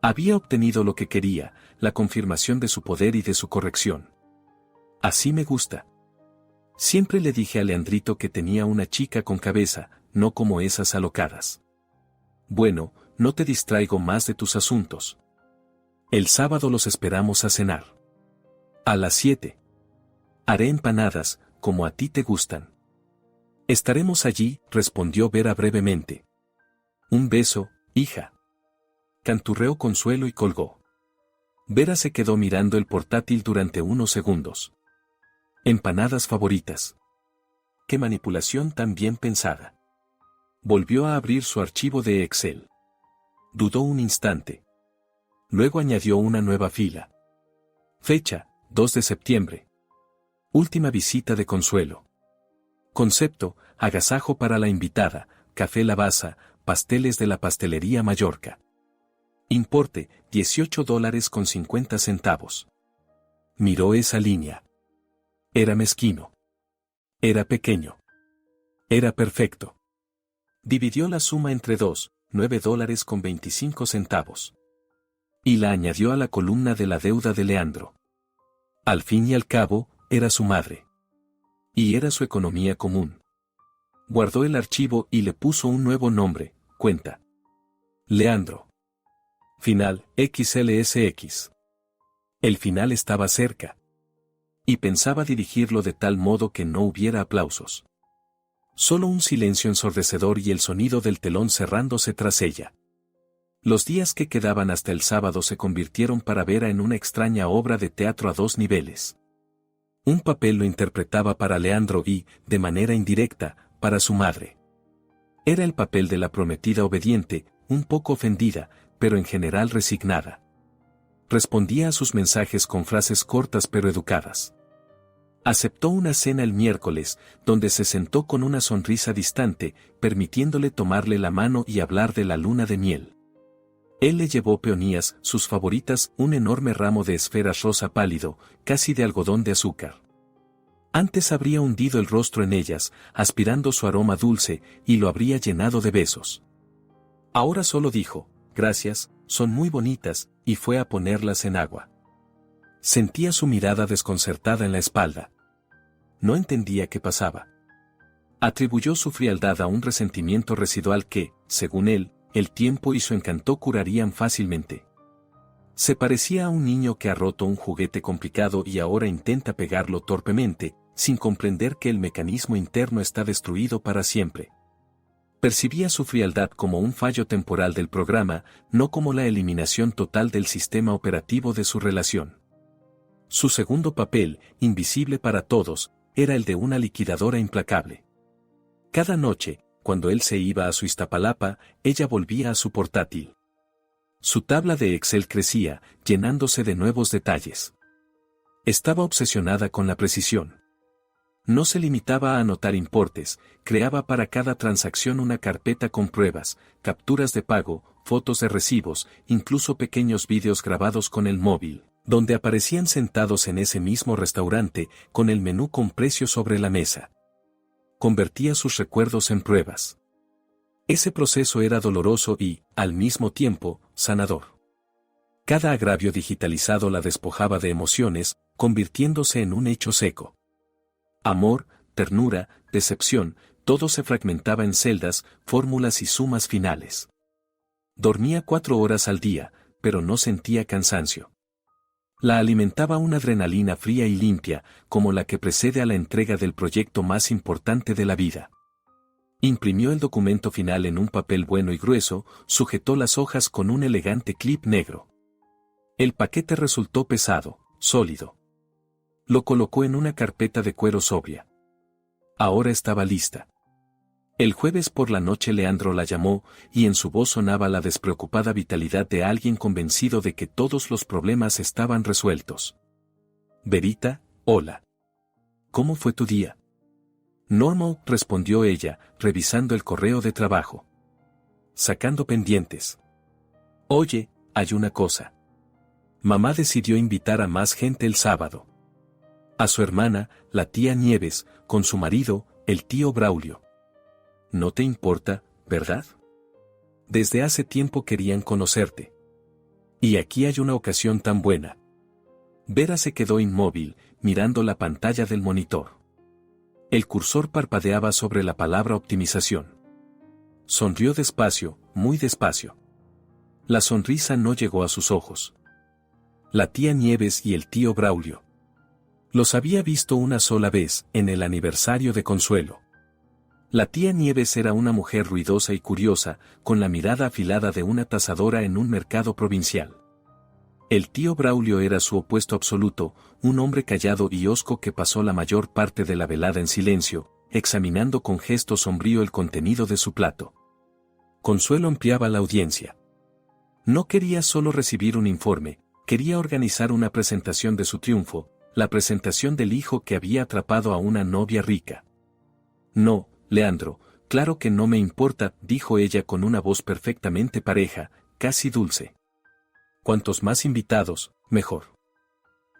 Había obtenido lo que quería, la confirmación de su poder y de su corrección. Así me gusta. Siempre le dije a Leandrito que tenía una chica con cabeza, no como esas alocadas. Bueno, no te distraigo más de tus asuntos. El sábado los esperamos a cenar. A las 7. Haré empanadas, como a ti te gustan. Estaremos allí, respondió Vera brevemente. Un beso, hija. Canturreó Consuelo y colgó. Vera se quedó mirando el portátil durante unos segundos. Empanadas favoritas. Qué manipulación tan bien pensada. Volvió a abrir su archivo de Excel. Dudó un instante. Luego añadió una nueva fila. Fecha, 2 de septiembre. Última visita de Consuelo. Concepto, agasajo para la invitada, café Lavazza, pasteles de la pastelería Mallorca. Importe, $18.50. Miró esa línea. Era mezquino. Era pequeño. Era perfecto. Dividió la suma entre dos, $9.25. Y la añadió a la columna de la deuda de Leandro. Al fin y al cabo, era su madre. Y era su economía común. Guardó el archivo y le puso un nuevo nombre, cuenta. Leandro. Final, XLSX. El final estaba cerca. Y pensaba dirigirlo de tal modo que no hubiera aplausos. Solo un silencio ensordecedor y el sonido del telón cerrándose tras ella. Los días que quedaban hasta el sábado se convirtieron para Vera en una extraña obra de teatro a dos niveles. Un papel lo interpretaba para Leandro y, de manera indirecta, para su madre. Era el papel de la prometida obediente, un poco ofendida, pero en general resignada. Respondía a sus mensajes con frases cortas pero educadas. Aceptó una cena el miércoles, donde se sentó con una sonrisa distante, permitiéndole tomarle la mano y hablar de la luna de miel. Él le llevó peonías, sus favoritas, un enorme ramo de esferas rosa pálido, casi de algodón de azúcar. Antes habría hundido el rostro en ellas, aspirando su aroma dulce, y lo habría llenado de besos. Ahora solo dijo, gracias, son muy bonitas, y fue a ponerlas en agua. Sentía su mirada desconcertada en la espalda. No entendía qué pasaba. Atribuyó su frialdad a un resentimiento residual que, según él, el tiempo y su encanto curarían fácilmente. Se parecía a un niño que ha roto un juguete complicado y ahora intenta pegarlo torpemente, sin comprender que el mecanismo interno está destruido para siempre. Percibía su frialdad como un fallo temporal del programa, no como la eliminación total del sistema operativo de su relación. Su segundo papel, invisible para todos, era el de una liquidadora implacable. Cada noche, cuando él se iba a su Iztapalapa, ella volvía a su portátil. Su tabla de Excel crecía, llenándose de nuevos detalles. Estaba obsesionada con la precisión. No se limitaba a anotar importes, creaba para cada transacción una carpeta con pruebas, capturas de pago, fotos de recibos, incluso pequeños vídeos grabados con el móvil, donde aparecían sentados en ese mismo restaurante, con el menú con precio sobre la mesa. Convertía sus recuerdos en pruebas. Ese proceso era doloroso y, al mismo tiempo, sanador. Cada agravio digitalizado la despojaba de emociones, convirtiéndose en un hecho seco. Amor, ternura, decepción, todo se fragmentaba en celdas, fórmulas y sumas finales. Dormía 4 horas al día, pero no sentía cansancio. La alimentaba una adrenalina fría y limpia, como la que precede a la entrega del proyecto más importante de la vida. Imprimió el documento final en un papel bueno y grueso, sujetó las hojas con un elegante clip negro. El paquete resultó pesado, sólido. Lo colocó en una carpeta de cuero sobria. Ahora estaba lista. El jueves por la noche Leandro la llamó, y en su voz sonaba la despreocupada vitalidad de alguien convencido de que todos los problemas estaban resueltos. Verita, hola. ¿Cómo fue tu día? Normal, respondió ella, revisando el correo de trabajo. Sacando pendientes. Oye, hay una cosa. Mamá decidió invitar a más gente el sábado. A su hermana, la tía Nieves, con su marido, el tío Braulio. No te importa, ¿verdad? Desde hace tiempo querían conocerte. Y aquí hay una ocasión tan buena. Vera se quedó inmóvil, mirando la pantalla del monitor. El cursor parpadeaba sobre la palabra optimización. Sonrió despacio, muy despacio. La sonrisa no llegó a sus ojos. La tía Nieves y el tío Braulio. Los había visto una sola vez, en el aniversario de Consuelo. La tía Nieves era una mujer ruidosa y curiosa, con la mirada afilada de una tasadora en un mercado provincial. El tío Braulio era su opuesto absoluto, un hombre callado y hosco que pasó la mayor parte de la velada en silencio, examinando con gesto sombrío el contenido de su plato. Consuelo ampliaba la audiencia. No quería solo recibir un informe, quería organizar una presentación de su triunfo, la presentación del hijo que había atrapado a una novia rica. No, Leandro, claro que no me importa, dijo ella con una voz perfectamente pareja, casi dulce. Cuantos más invitados, mejor.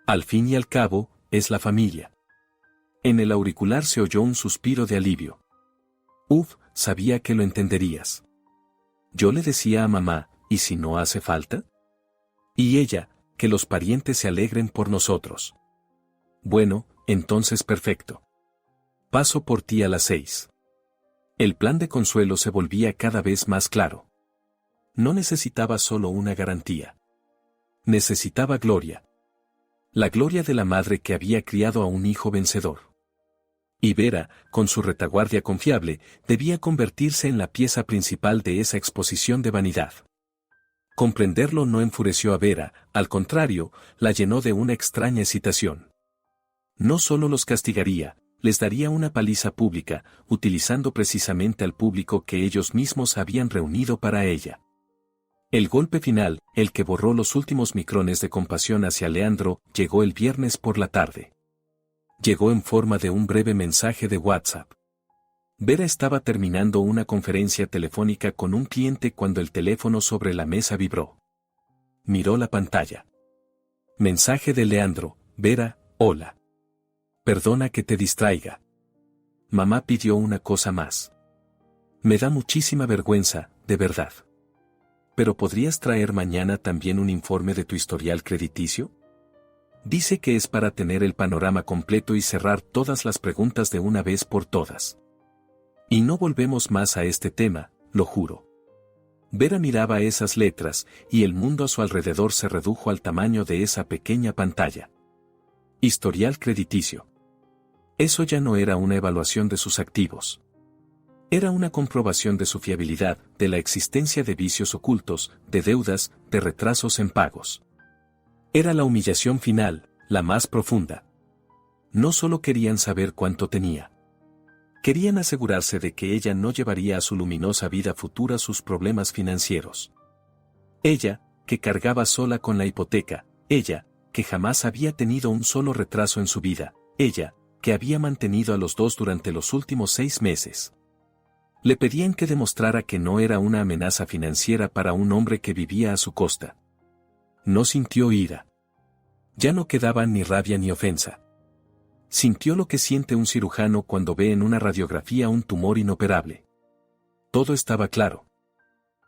Al fin y al cabo, es la familia. En el auricular se oyó un suspiro de alivio. Uf, sabía que lo entenderías. Yo le decía a mamá, ¿y si no hace falta? Y ella, que los parientes se alegren por nosotros. Bueno, entonces perfecto. Paso por ti a las 6. El plan de Consuelo se volvía cada vez más claro. No necesitaba solo una garantía. Necesitaba gloria. La gloria de la madre que había criado a un hijo vencedor. Y Vera, con su retaguardia confiable, debía convertirse en la pieza principal de esa exposición de vanidad. Comprenderlo no enfureció a Vera, al contrario, la llenó de una extraña excitación. No solo los castigaría, les daría una paliza pública, utilizando precisamente al público que ellos mismos habían reunido para ella. El golpe final, el que borró los últimos micrones de compasión hacia Leandro, llegó el viernes por la tarde. Llegó en forma de un breve mensaje de WhatsApp. Vera estaba terminando una conferencia telefónica con un cliente cuando el teléfono sobre la mesa vibró. Miró la pantalla. Mensaje de Leandro: Vera, hola. Perdona que te distraiga. Mamá pidió una cosa más. Me da muchísima vergüenza, de verdad. ¿Pero podrías traer mañana también un informe de tu historial crediticio? Dice que es para tener el panorama completo y cerrar todas las preguntas de una vez por todas. Y no volvemos más a este tema, lo juro. Vera miraba esas letras, y el mundo a su alrededor se redujo al tamaño de esa pequeña pantalla. Historial crediticio. Eso ya no era una evaluación de sus activos. Era una comprobación de su fiabilidad, de la existencia de vicios ocultos, de deudas, de retrasos en pagos. Era la humillación final, la más profunda. No solo querían saber cuánto tenía. Querían asegurarse de que ella no llevaría a su luminosa vida futura sus problemas financieros. Ella, que cargaba sola con la hipoteca, ella, que jamás había tenido un solo retraso en su vida, ella, que había mantenido a los dos durante los últimos 6 meses. Le pedían que demostrara que no era una amenaza financiera para un hombre que vivía a su costa. No sintió ira. Ya no quedaba ni rabia ni ofensa. Sintió lo que siente un cirujano cuando ve en una radiografía un tumor inoperable. Todo estaba claro.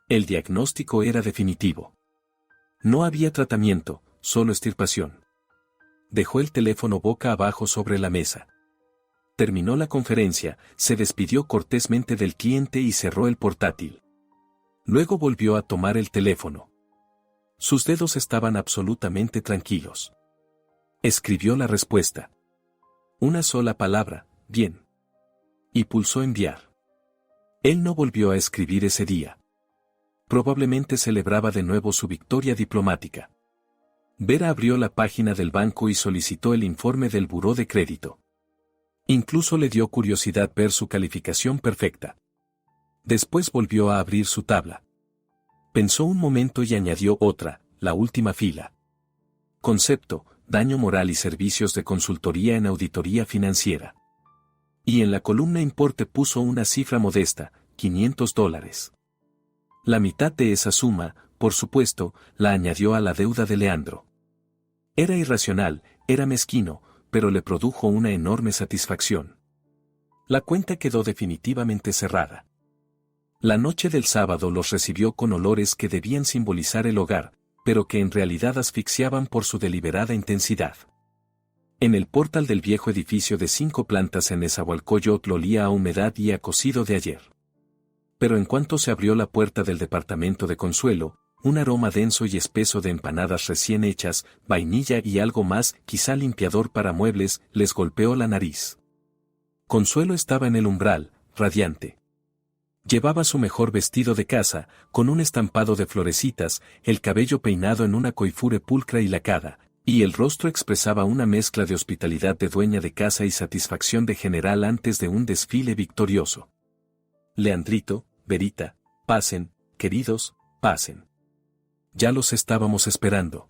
El diagnóstico era definitivo. No había tratamiento, solo extirpación. Dejó el teléfono boca abajo sobre la mesa. Terminó la conferencia, se despidió cortésmente del cliente y cerró el portátil. Luego volvió a tomar el teléfono. Sus dedos estaban absolutamente tranquilos. Escribió la respuesta. Una sola palabra, bien. Y pulsó enviar. Él no volvió a escribir ese día. Probablemente celebraba de nuevo su victoria diplomática. Vera abrió la página del banco y solicitó el informe del buró de crédito. Incluso le dio curiosidad ver su calificación perfecta. Después volvió a abrir su tabla. Pensó un momento y añadió otra, la última fila. Concepto, daño moral y servicios de consultoría en auditoría financiera. Y en la columna importe puso una cifra modesta, $500. La mitad de esa suma, por supuesto, la añadió a la deuda de Leandro. Era irracional, era mezquino, pero le produjo una enorme satisfacción. La cuenta quedó definitivamente cerrada. La noche del sábado los recibió con olores que debían simbolizar el hogar, pero que en realidad asfixiaban por su deliberada intensidad. En el portal del viejo edificio de 5 plantas en Nezahualcóyotl olía a humedad y a cocido de ayer. Pero en cuanto se abrió la puerta del departamento de Consuelo, un aroma denso y espeso de empanadas recién hechas, vainilla y algo más, quizá limpiador para muebles, les golpeó la nariz. Consuelo estaba en el umbral, radiante. Llevaba su mejor vestido de casa, con un estampado de florecitas, el cabello peinado en una coifure pulcra y lacada, y el rostro expresaba una mezcla de hospitalidad de dueña de casa y satisfacción de general antes de un desfile victorioso. Leandrito, Verita, pasen, queridos, pasen. Ya los estábamos esperando.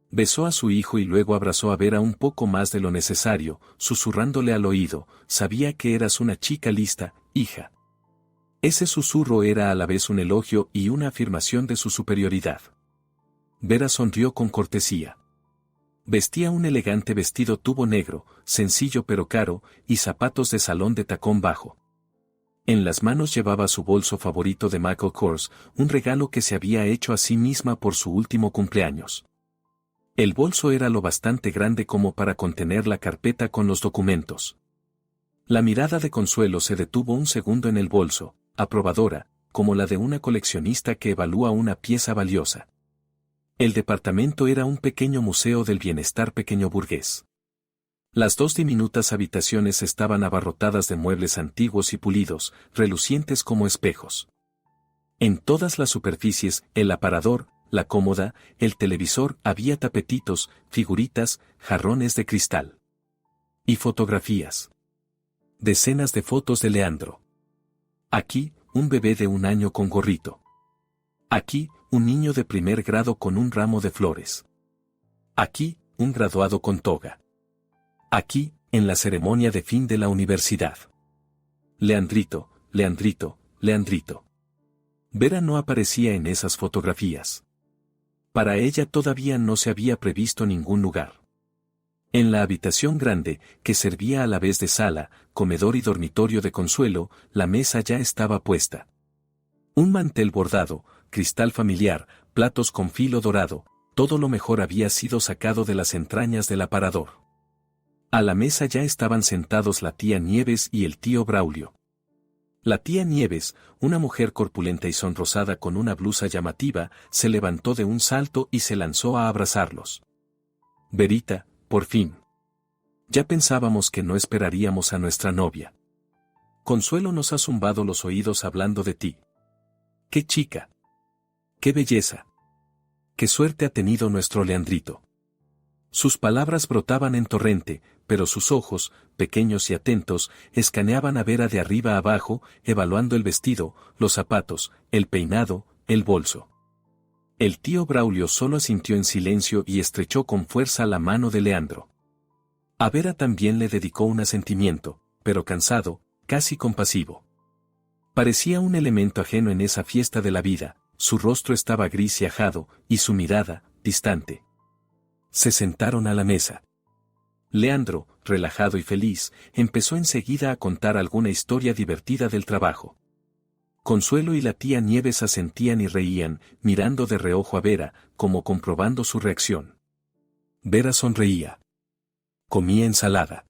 Besó a su hijo y luego abrazó a Vera un poco más de lo necesario, susurrándole al oído, sabía que eras una chica lista, hija. Ese susurro era a la vez un elogio y una afirmación de su superioridad. Vera sonrió con cortesía. Vestía un elegante vestido tubo negro, sencillo pero caro, y zapatos de salón de tacón bajo. En las manos llevaba su bolso favorito de Michael Kors, un regalo que se había hecho a sí misma por su último cumpleaños. El bolso era lo bastante grande como para contener la carpeta con los documentos. La mirada de Consuelo se detuvo un segundo en el bolso, aprobadora, como la de una coleccionista que evalúa una pieza valiosa. El departamento era un pequeño museo del bienestar pequeño burgués. Las 2 diminutas habitaciones estaban abarrotadas de muebles antiguos y pulidos, relucientes como espejos. En todas las superficies, el aparador, la cómoda, el televisor, había tapetitos, figuritas, jarrones de cristal. Y fotografías. Decenas de fotos de Leandro. Aquí, un bebé de 1 año con gorrito. Aquí, un niño de primer grado con un ramo de flores. Aquí, un graduado con toga. Aquí, en la ceremonia de fin de la universidad. Leandrito, Leandrito, Leandrito. Vera no aparecía en esas fotografías. Para ella todavía no se había previsto ningún lugar. En la habitación grande, que servía a la vez de sala, comedor y dormitorio de Consuelo, la mesa ya estaba puesta. Un mantel bordado, cristal familiar, platos con filo dorado, todo lo mejor había sido sacado de las entrañas del aparador. A la mesa ya estaban sentados la tía Nieves y el tío Braulio. La tía Nieves, una mujer corpulenta y sonrosada con una blusa llamativa, se levantó de un salto y se lanzó a abrazarlos. Verita, por fin. Ya pensábamos que no esperaríamos a nuestra novia. Consuelo nos ha zumbado los oídos hablando de ti. ¡Qué chica! ¡Qué belleza! ¡Qué suerte ha tenido nuestro Leandrito! Sus palabras brotaban en torrente, pero sus ojos, pequeños y atentos, escaneaban a Vera de arriba a abajo, evaluando el vestido, los zapatos, el peinado, el bolso. El tío Braulio solo asintió en silencio y estrechó con fuerza la mano de Leandro. A Vera también le dedicó un asentimiento, pero cansado, casi compasivo. Parecía un elemento ajeno en esa fiesta de la vida, su rostro estaba gris y ajado, y su mirada, distante. Se sentaron a la mesa. Leandro, relajado y feliz, empezó enseguida a contar alguna historia divertida del trabajo. Consuelo y la tía Nieves asentían y reían, mirando de reojo a Vera, como comprobando su reacción. Vera sonreía. Comía ensalada.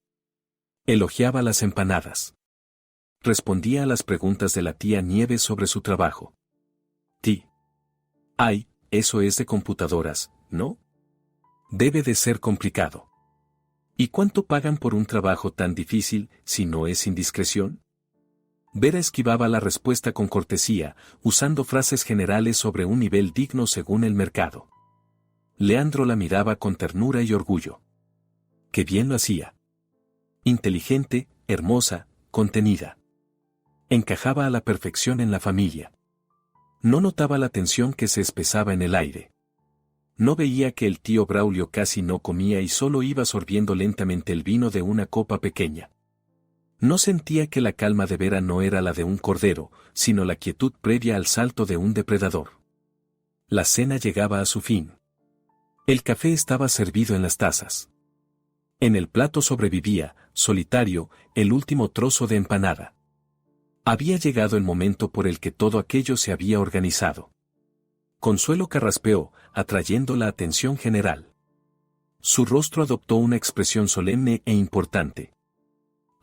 Elogiaba las empanadas. Respondía a las preguntas de la tía Nieves sobre su trabajo. Ti. Ay, eso es de computadoras, ¿no? Debe de ser complicado. ¿Y cuánto pagan por un trabajo tan difícil, si no es indiscreción? Vera esquivaba la respuesta con cortesía, usando frases generales sobre un nivel digno según el mercado. Leandro la miraba con ternura y orgullo. Qué bien lo hacía. Inteligente, hermosa, contenida. Encajaba a la perfección en la familia. No notaba la tensión que se espesaba en el aire. No veía que el tío Braulio casi no comía y solo iba sorbiendo lentamente el vino de una copa pequeña. No sentía que la calma de Vera no era la de un cordero, sino la quietud previa al salto de un depredador. La cena llegaba a su fin. El café estaba servido en las tazas. En el plato sobrevivía, solitario, el último trozo de empanada. Había llegado el momento por el que todo aquello se había organizado. Consuelo carraspeó, atrayendo la atención general. Su rostro adoptó una expresión solemne e importante.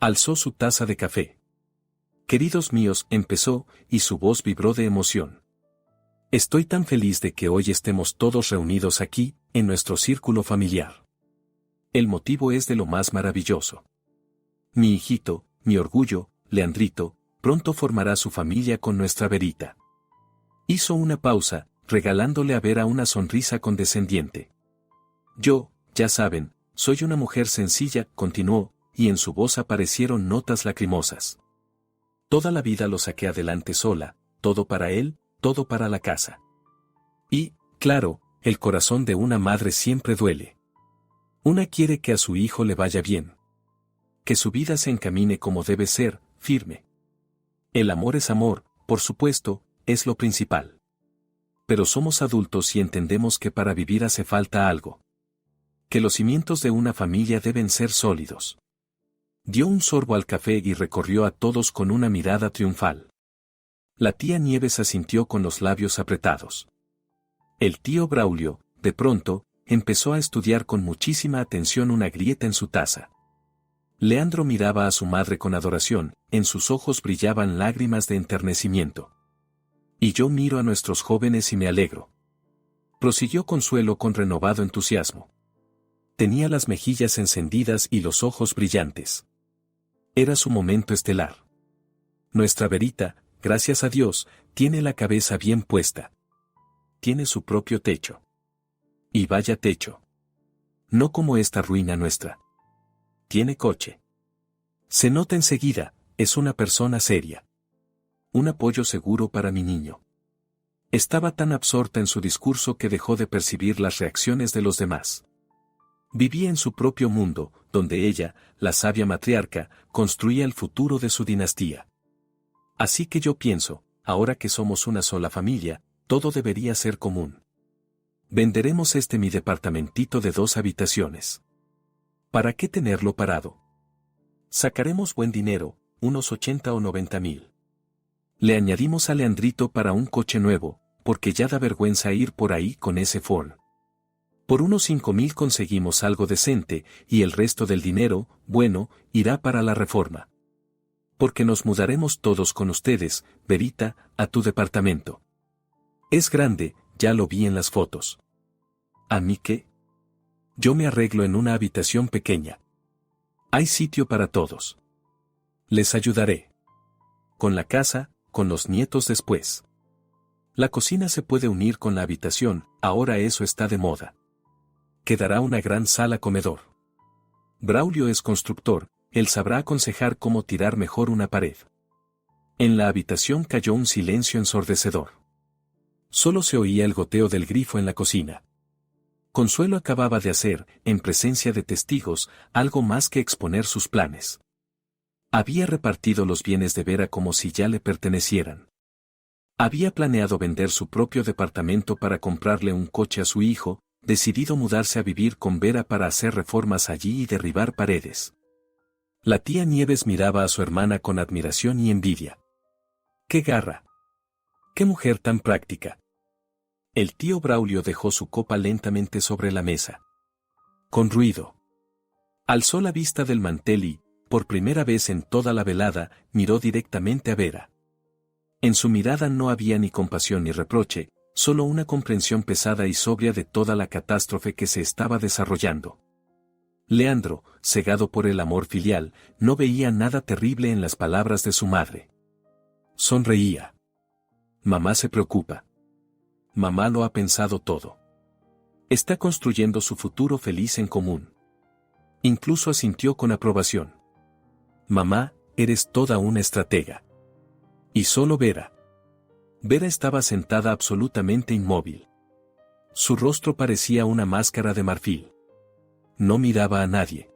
Alzó su taza de café. Queridos míos, empezó, y su voz vibró de emoción. Estoy tan feliz de que hoy estemos todos reunidos aquí, en nuestro círculo familiar. El motivo es de lo más maravilloso. Mi hijito, mi orgullo, Leandrito, pronto formará su familia con nuestra Verita. Hizo una pausa, regalándole a Vera una sonrisa condescendiente. Yo, ya saben, soy una mujer sencilla, continuó, y en su voz aparecieron notas lacrimosas. Toda la vida lo saqué adelante sola, todo para él, todo para la casa. Y, claro, el corazón de una madre siempre duele. Una quiere que a su hijo le vaya bien. Que su vida se encamine como debe ser, firme. El amor es amor, por supuesto, es lo principal. Pero somos adultos y entendemos que para vivir hace falta algo. Que los cimientos de una familia deben ser sólidos. Dio un sorbo al café y recorrió a todos con una mirada triunfal. La tía Nieves asintió con los labios apretados. El tío Braulio, de pronto, empezó a estudiar con muchísima atención una grieta en su taza. Leandro miraba a su madre con adoración, en sus ojos brillaban lágrimas de enternecimiento. Y yo miro a nuestros jóvenes y me alegro. Prosiguió Consuelo con renovado entusiasmo. Tenía las mejillas encendidas y los ojos brillantes. Era su momento estelar. Nuestra Verita, gracias a Dios, tiene la cabeza bien puesta. Tiene su propio techo. Y vaya techo. No como esta ruina nuestra. Tiene coche. Se nota enseguida, es una persona seria. Un apoyo seguro para mi niño. Estaba tan absorta en su discurso que dejó de percibir las reacciones de los demás. Vivía en su propio mundo, donde ella, la sabia matriarca, construía el futuro de su dinastía. Así que yo pienso, ahora que somos una sola familia, todo debería ser común. Venderemos mi departamentito de 2 habitaciones. ¿Para qué tenerlo parado? Sacaremos buen dinero, unos 80 o 90 mil. Le añadimos a Leandrito para un coche nuevo, porque ya da vergüenza ir por ahí con ese Ford. Por unos 5.000 conseguimos algo decente, y el resto del dinero, bueno, irá para la reforma. Porque nos mudaremos todos con ustedes, Verita, a tu departamento. Es grande, ya lo vi en las fotos. ¿A mí qué? Yo me arreglo en una habitación pequeña. Hay sitio para todos. Les ayudaré. Con la casa, con los nietos después. La cocina se puede unir con la habitación, ahora eso está de moda. Quedará una gran sala comedor. Braulio es constructor, él sabrá aconsejar cómo tirar mejor una pared. En la habitación cayó un silencio ensordecedor. Solo se oía el goteo del grifo en la cocina. Consuelo acababa de hacer, en presencia de testigos, algo más que exponer sus planes. Había repartido los bienes de Vera como si ya le pertenecieran. Había planeado vender su propio departamento para comprarle un coche a su hijo, decidido mudarse a vivir con Vera para hacer reformas allí y derribar paredes. La tía Nieves miraba a su hermana con admiración y envidia. ¡Qué garra! ¡Qué mujer tan práctica! El tío Braulio dejó su copa lentamente sobre la mesa. Con ruido. Alzó la vista del mantel y, por primera vez en toda la velada, miró directamente a Vera. En su mirada no había ni compasión ni reproche, solo una comprensión pesada y sobria de toda la catástrofe que se estaba desarrollando. Leandro, cegado por el amor filial, no veía nada terrible en las palabras de su madre. Sonreía. Mamá se preocupa. Mamá lo ha pensado todo. Está construyendo su futuro feliz en común. Incluso asintió con aprobación. Mamá, eres toda una estratega. Y solo Vera. Vera estaba sentada absolutamente inmóvil. Su rostro parecía una máscara de marfil. No miraba a nadie.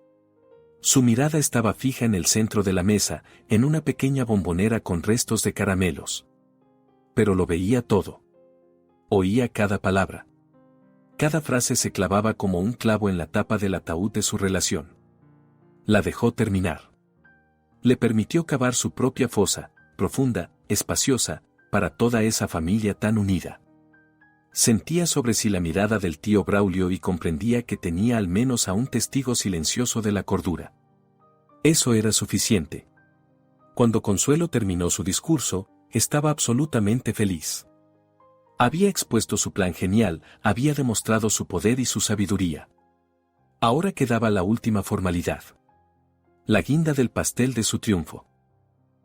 Su mirada estaba fija en el centro de la mesa, en una pequeña bombonera con restos de caramelos. Pero lo veía todo. Oía cada palabra. Cada frase se clavaba como un clavo en la tapa del ataúd de su relación. La dejó terminar. Le permitió cavar su propia fosa, profunda, espaciosa, para toda esa familia tan unida. Sentía sobre sí la mirada del tío Braulio y comprendía que tenía al menos a un testigo silencioso de la cordura. Eso era suficiente. Cuando Consuelo terminó su discurso, estaba absolutamente feliz. Había expuesto su plan genial, había demostrado su poder y su sabiduría. Ahora quedaba la última formalidad. La guinda del pastel de su triunfo.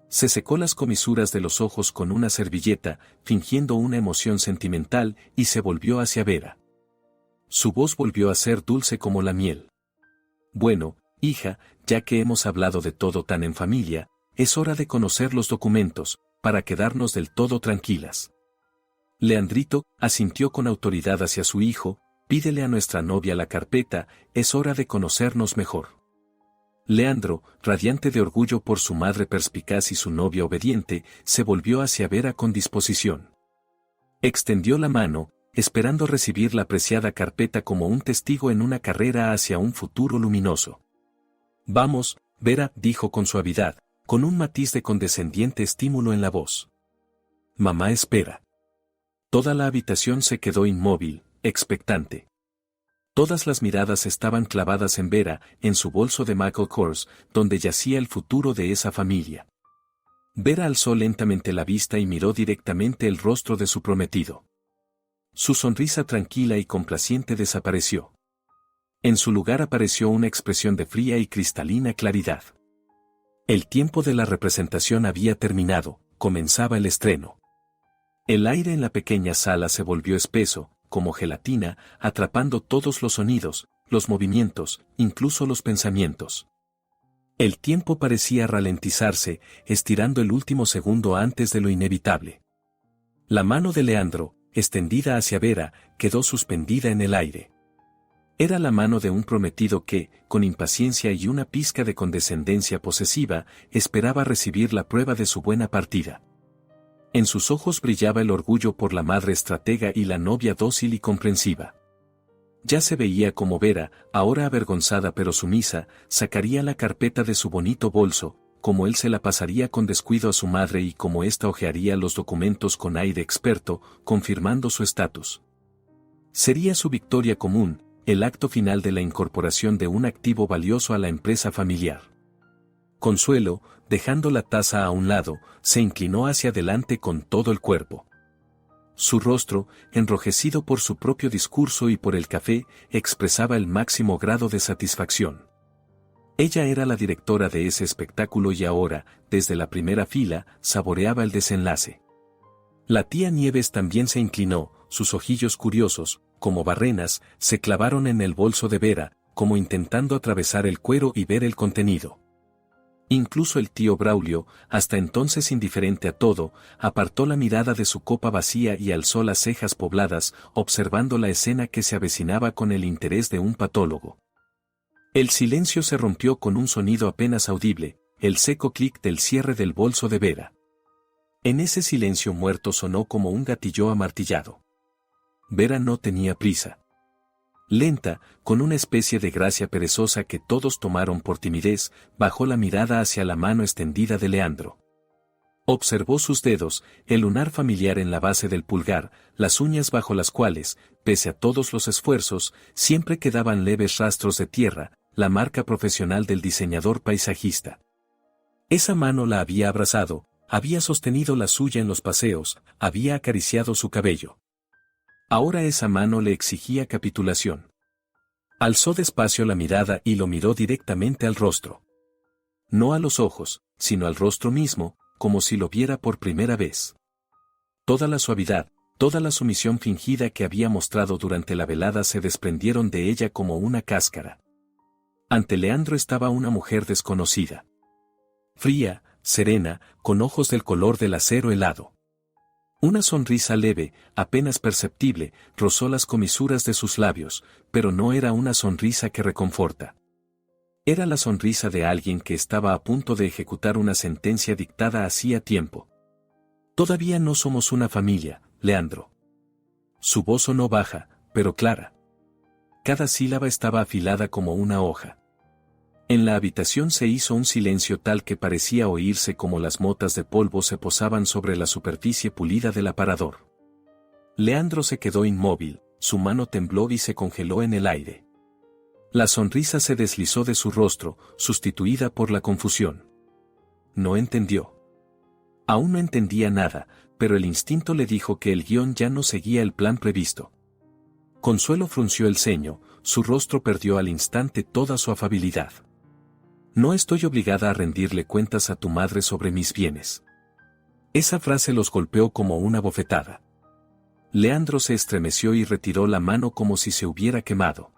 Se secó las comisuras de los ojos con una servilleta, fingiendo una emoción sentimental, y se volvió hacia Vera. Su voz volvió a ser dulce como la miel. Bueno, hija, ya que hemos hablado de todo tan en familia, es hora de conocer los documentos, para quedarnos del todo tranquilas. Leandrito asintió con autoridad hacia su hijo, pídele a nuestra novia la carpeta, es hora de conocernos mejor. Leandro, radiante de orgullo por su madre perspicaz y su novia obediente, se volvió hacia Vera con disposición. Extendió la mano, esperando recibir la preciada carpeta como un testigo en una carrera hacia un futuro luminoso. Vamos, Vera, dijo con suavidad, con un matiz de condescendiente estímulo en la voz. Mamá espera. Toda la habitación se quedó inmóvil, expectante. Todas las miradas estaban clavadas en Vera, en su bolso de Michael Kors, donde yacía el futuro de esa familia. Vera alzó lentamente la vista y miró directamente el rostro de su prometido. Su sonrisa tranquila y complaciente desapareció. En su lugar apareció una expresión de fría y cristalina claridad. El tiempo de la representación había terminado, comenzaba el estreno. El aire en la pequeña sala se volvió espeso, como gelatina, atrapando todos los sonidos, los movimientos, incluso los pensamientos. El tiempo parecía ralentizarse, estirando el último segundo antes de lo inevitable. La mano de Leandro, extendida hacia Vera, quedó suspendida en el aire. Era la mano de un prometido que, con impaciencia y una pizca de condescendencia posesiva, esperaba recibir la prueba de su buena partida. En sus ojos brillaba el orgullo por la madre estratega y la novia dócil y comprensiva. Ya se veía como Vera, ahora avergonzada pero sumisa, sacaría la carpeta de su bonito bolso, como él se la pasaría con descuido a su madre y como ésta hojearía los documentos con aire experto, confirmando su estatus. Sería su victoria común, el acto final de la incorporación de un activo valioso a la empresa familiar. Consuelo, dejando la taza a un lado, se inclinó hacia adelante con todo el cuerpo. Su rostro, enrojecido por su propio discurso y por el café, expresaba el máximo grado de satisfacción. Ella era la directora de ese espectáculo y ahora, desde la primera fila, saboreaba el desenlace. La tía Nieves también se inclinó, sus ojillos curiosos, como barrenas, se clavaron en el bolso de Vera, como intentando atravesar el cuero y ver el contenido. Incluso el tío Braulio, hasta entonces indiferente a todo, apartó la mirada de su copa vacía y alzó las cejas pobladas, observando la escena que se avecinaba con el interés de un patólogo. El silencio se rompió con un sonido apenas audible, el seco clic del cierre del bolso de Vera. En ese silencio muerto sonó como un gatillo amartillado. Vera no tenía prisa. Lenta, con una especie de gracia perezosa que todos tomaron por timidez, bajó la mirada hacia la mano extendida de Leandro. Observó sus dedos, el lunar familiar en la base del pulgar, las uñas bajo las cuales, pese a todos los esfuerzos, siempre quedaban leves rastros de tierra, la marca profesional del diseñador paisajista. Esa mano la había abrazado, había sostenido la suya en los paseos, había acariciado su cabello. Ahora esa mano le exigía capitulación. Alzó despacio la mirada y lo miró directamente al rostro. No a los ojos, sino al rostro mismo, como si lo viera por primera vez. Toda la suavidad, toda la sumisión fingida que había mostrado durante la velada se desprendieron de ella como una cáscara. Ante Leandro estaba una mujer desconocida. Fría, serena, con ojos del color del acero helado. Una sonrisa leve, apenas perceptible, rozó las comisuras de sus labios, pero no era una sonrisa que reconforta. Era la sonrisa de alguien que estaba a punto de ejecutar una sentencia dictada hacía tiempo. Todavía no somos una familia, Leandro. Su voz sonó baja, pero clara. Cada sílaba estaba afilada como una hoja. En la habitación se hizo un silencio tal que parecía oírse como las motas de polvo se posaban sobre la superficie pulida del aparador. Leandro se quedó inmóvil, su mano tembló y se congeló en el aire. La sonrisa se deslizó de su rostro, sustituida por la confusión. No entendió. Aún no entendía nada, pero el instinto le dijo que el guión ya no seguía el plan previsto. Consuelo frunció el ceño, su rostro perdió al instante toda su afabilidad. No estoy obligada a rendirle cuentas a tu madre sobre mis bienes. Esa frase los golpeó como una bofetada. Leandro se estremeció y retiró la mano como si se hubiera quemado.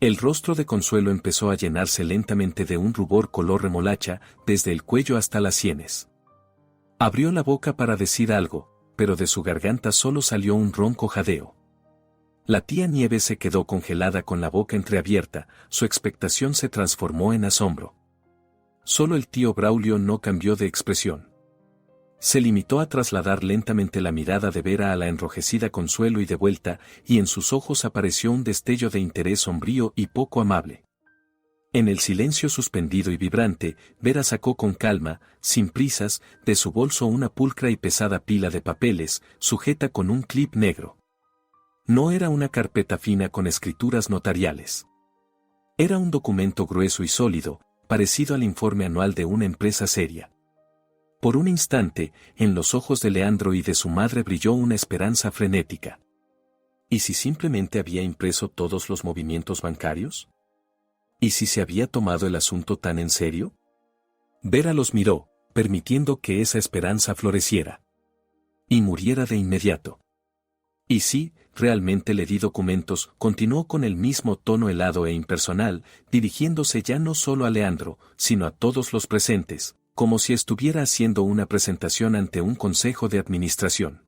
El rostro de Consuelo empezó a llenarse lentamente de un rubor color remolacha, desde el cuello hasta las sienes. Abrió la boca para decir algo, pero de su garganta solo salió un ronco jadeo. La tía Nieves se quedó congelada con la boca entreabierta, su expectación se transformó en asombro. Solo el tío Braulio no cambió de expresión. Se limitó a trasladar lentamente la mirada de Vera a la enrojecida Consuelo y de vuelta, y en sus ojos apareció un destello de interés sombrío y poco amable. En el silencio suspendido y vibrante, Vera sacó con calma, sin prisas, de su bolso una pulcra y pesada pila de papeles, sujeta con un clip negro. No era una carpeta fina con escrituras notariales. Era un documento grueso y sólido, parecido al informe anual de una empresa seria. Por un instante, en los ojos de Leandro y de su madre brilló una esperanza frenética. ¿Y si simplemente había impreso todos los movimientos bancarios? ¿Y si se había tomado el asunto tan en serio? Vera los miró, permitiendo que esa esperanza floreciera. Y muriera de inmediato. Y sí, realmente le di documentos, continuó con el mismo tono helado e impersonal, dirigiéndose ya no solo a Leandro, sino a todos los presentes, como si estuviera haciendo una presentación ante un consejo de administración.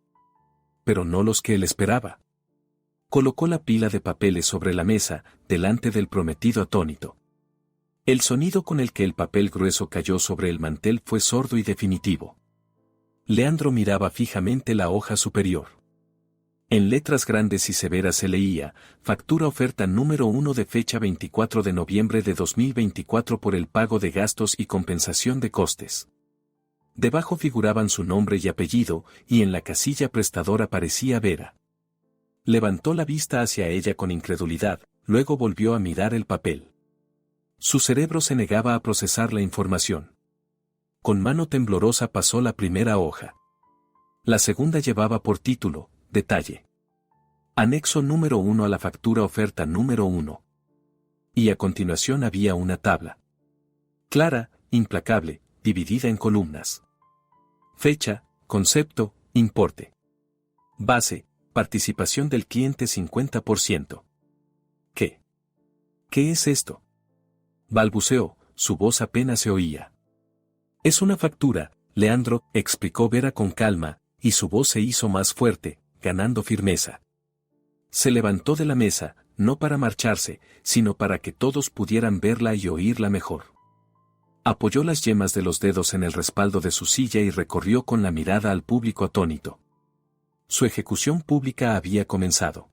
Pero no los que él esperaba. Colocó la pila de papeles sobre la mesa, delante del prometido atónito. El sonido con el que el papel grueso cayó sobre el mantel fue sordo y definitivo. Leandro miraba fijamente la hoja superior. En letras grandes y severas se leía, factura oferta número 1 de fecha 24 de noviembre de 2024 por el pago de gastos y compensación de costes. Debajo figuraban su nombre y apellido, y en la casilla prestador aparecía Vera. Levantó la vista hacia ella con incredulidad, luego volvió a mirar el papel. Su cerebro se negaba a procesar la información. Con mano temblorosa pasó la primera hoja. La segunda llevaba por título, Detalle. Anexo número 1 a la factura oferta número 1. Y a continuación había una tabla. Clara, implacable, dividida en columnas. Fecha, concepto, importe. Base, participación del cliente 50%. ¿Qué? ¿Qué es esto? Balbuceó, su voz apenas se oía. Es una factura, Leandro, explicó Vera con calma, y su voz se hizo más fuerte, ganando firmeza. Se levantó de la mesa, no para marcharse, sino para que todos pudieran verla y oírla mejor. Apoyó las yemas de los dedos en el respaldo de su silla y recorrió con la mirada al público atónito. Su ejecución pública había comenzado.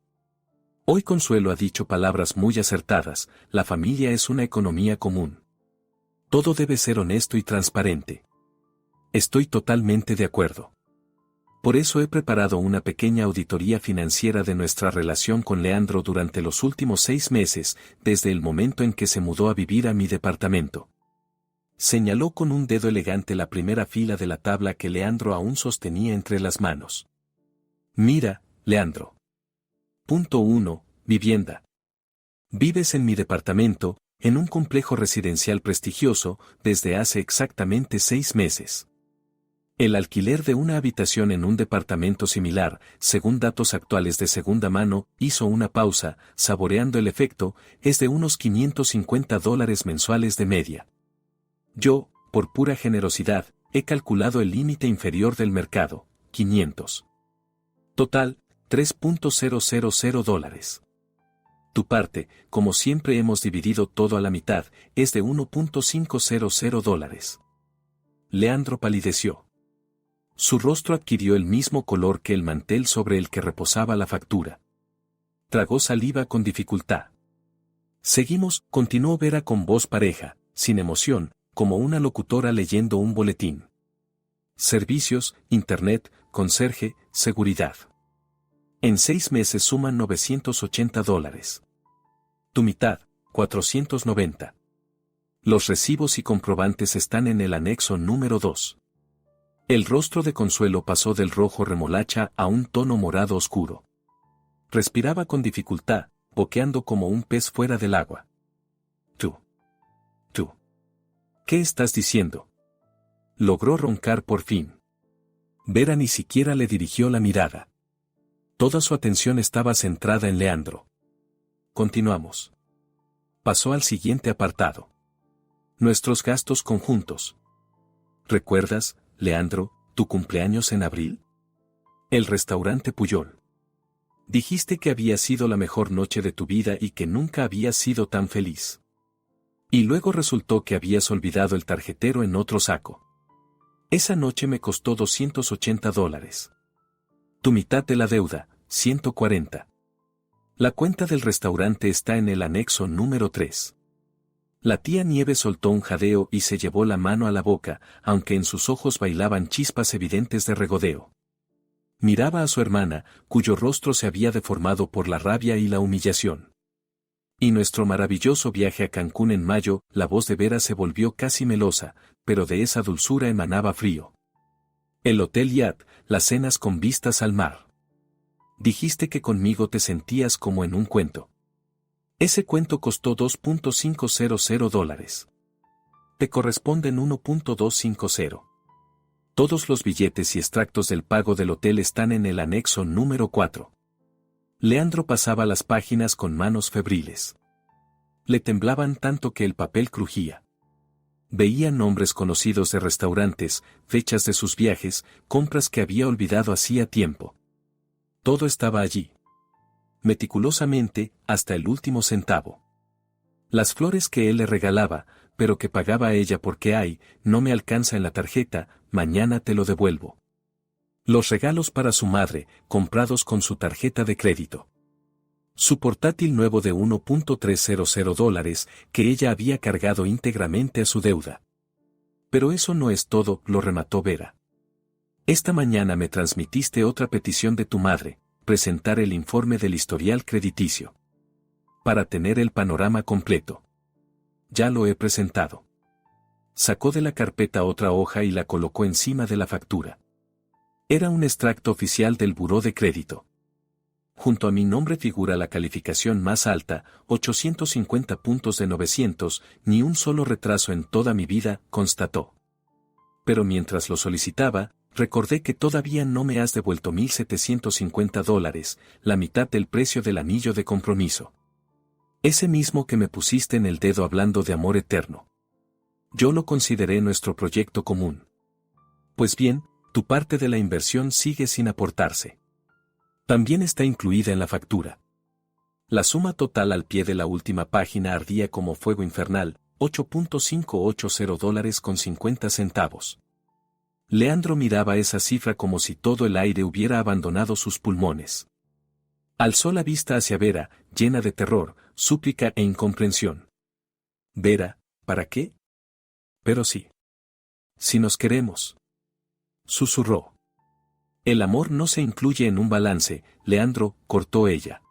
Hoy Consuelo ha dicho palabras muy acertadas, la familia es una economía común. Todo debe ser honesto y transparente. Estoy totalmente de acuerdo. Por eso he preparado una pequeña auditoría financiera de nuestra relación con Leandro durante los últimos 6 meses, desde el momento en que se mudó a vivir a mi departamento. Señaló con un dedo elegante la primera fila de la tabla que Leandro aún sostenía entre las manos. Mira, Leandro. Punto 1. Vivienda. Vives en mi departamento, en un complejo residencial prestigioso, desde hace exactamente 6 meses. El alquiler de una habitación en un departamento similar, según datos actuales de segunda mano, hizo una pausa, saboreando el efecto, es de unos $550 mensuales de media. Yo, por pura generosidad, he calculado el límite inferior del mercado, 500. Total, $3.000. Tu parte, como siempre hemos dividido todo a la mitad, es de $1.500. Leandro palideció. Su rostro adquirió el mismo color que el mantel sobre el que reposaba la factura. Tragó saliva con dificultad. Seguimos, continuó Vera con voz pareja, sin emoción, como una locutora leyendo un boletín. Servicios, internet, conserje, seguridad. En 6 meses suman $980. Tu mitad, 490. Los recibos y comprobantes están en el anexo número 2. El rostro de Consuelo pasó del rojo remolacha a un tono morado oscuro. Respiraba con dificultad, boqueando como un pez fuera del agua. Tú. ¿Qué estás diciendo? Logró roncar por fin. Vera ni siquiera le dirigió la mirada. Toda su atención estaba centrada en Leandro. Continuamos. Pasó al siguiente apartado. Nuestros gastos conjuntos. ¿Recuerdas, Leandro, tu cumpleaños en abril? El restaurante Puyol. Dijiste que había sido la mejor noche de tu vida y que nunca habías sido tan feliz. Y luego resultó que habías olvidado el tarjetero en otro saco. Esa noche me costó $280. Tu mitad de la deuda, 140. La cuenta del restaurante está en el anexo número 3. La tía Nieves soltó un jadeo y se llevó la mano a la boca, aunque en sus ojos bailaban chispas evidentes de regodeo. Miraba a su hermana, cuyo rostro se había deformado por la rabia y la humillación. Y nuestro maravilloso viaje a Cancún en mayo, la voz de Vera se volvió casi melosa, pero de esa dulzura emanaba frío. El Hotel Yacht, las cenas con vistas al mar. Dijiste que conmigo te sentías como en un cuento. Ese cuento costó $2.500. Te corresponden 1.250. Todos los billetes y extractos del pago del hotel están en el anexo número 4. Leandro pasaba las páginas con manos febriles. Le temblaban tanto que el papel crujía. Veía nombres conocidos de restaurantes, fechas de sus viajes, compras que había olvidado hacía tiempo. Todo estaba allí. Meticulosamente, hasta el último centavo. Las flores que él le regalaba, pero que pagaba ella porque no me alcanza en la tarjeta, mañana te lo devuelvo. Los regalos para su madre, comprados con su tarjeta de crédito. Su portátil nuevo de $1.300 que ella había cargado íntegramente a su deuda. Pero eso no es todo, lo remató Vera. Esta mañana me transmitiste otra petición de tu madre, presentar el informe del historial crediticio. Para tener el panorama completo. Ya lo he presentado. Sacó de la carpeta otra hoja y la colocó encima de la factura. Era un extracto oficial del buró de crédito. Junto a mi nombre figura la calificación más alta, 850 puntos de 900, ni un solo retraso en toda mi vida, constató. Pero mientras lo solicitaba, recordé que todavía no me has devuelto $1.750, la mitad del precio del anillo de compromiso. Ese mismo que me pusiste en el dedo hablando de amor eterno. Yo lo consideré nuestro proyecto común. Pues bien, tu parte de la inversión sigue sin aportarse. También está incluida en la factura. La suma total al pie de la última página ardía como fuego infernal, $8.580.50. Leandro miraba esa cifra como si todo el aire hubiera abandonado sus pulmones. Alzó la vista hacia Vera, llena de terror, súplica e incomprensión. Vera, ¿para qué? Pero sí. Si nos queremos. Susurró. El amor no se incluye en un balance, Leandro, cortó ella.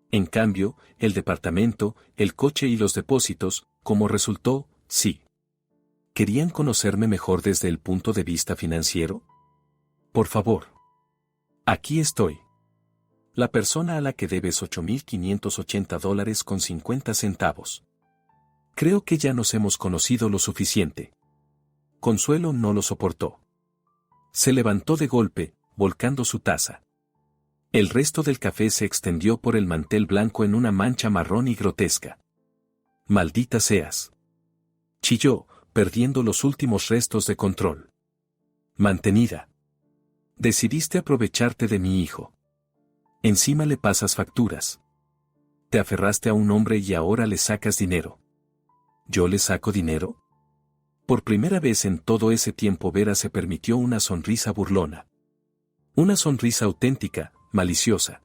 En cambio, el departamento, el coche y los depósitos, como resultó, sí. ¿Querían conocerme mejor desde el punto de vista financiero? Por favor. Aquí estoy. La persona a la que debes $8.580.50. Creo que ya nos hemos conocido lo suficiente. Consuelo no lo soportó. Se levantó de golpe, volcando su taza. El resto del café se extendió por el mantel blanco en una mancha marrón y grotesca. Maldita seas. Chilló, perdiendo los últimos restos de control. Mantenida. Decidiste aprovecharte de mi hijo. Encima le pasas facturas. Te aferraste a un hombre y ahora le sacas dinero. ¿Yo le saco dinero? Por primera vez en todo ese tiempo Vera se permitió una sonrisa burlona. Una sonrisa auténtica, maliciosa.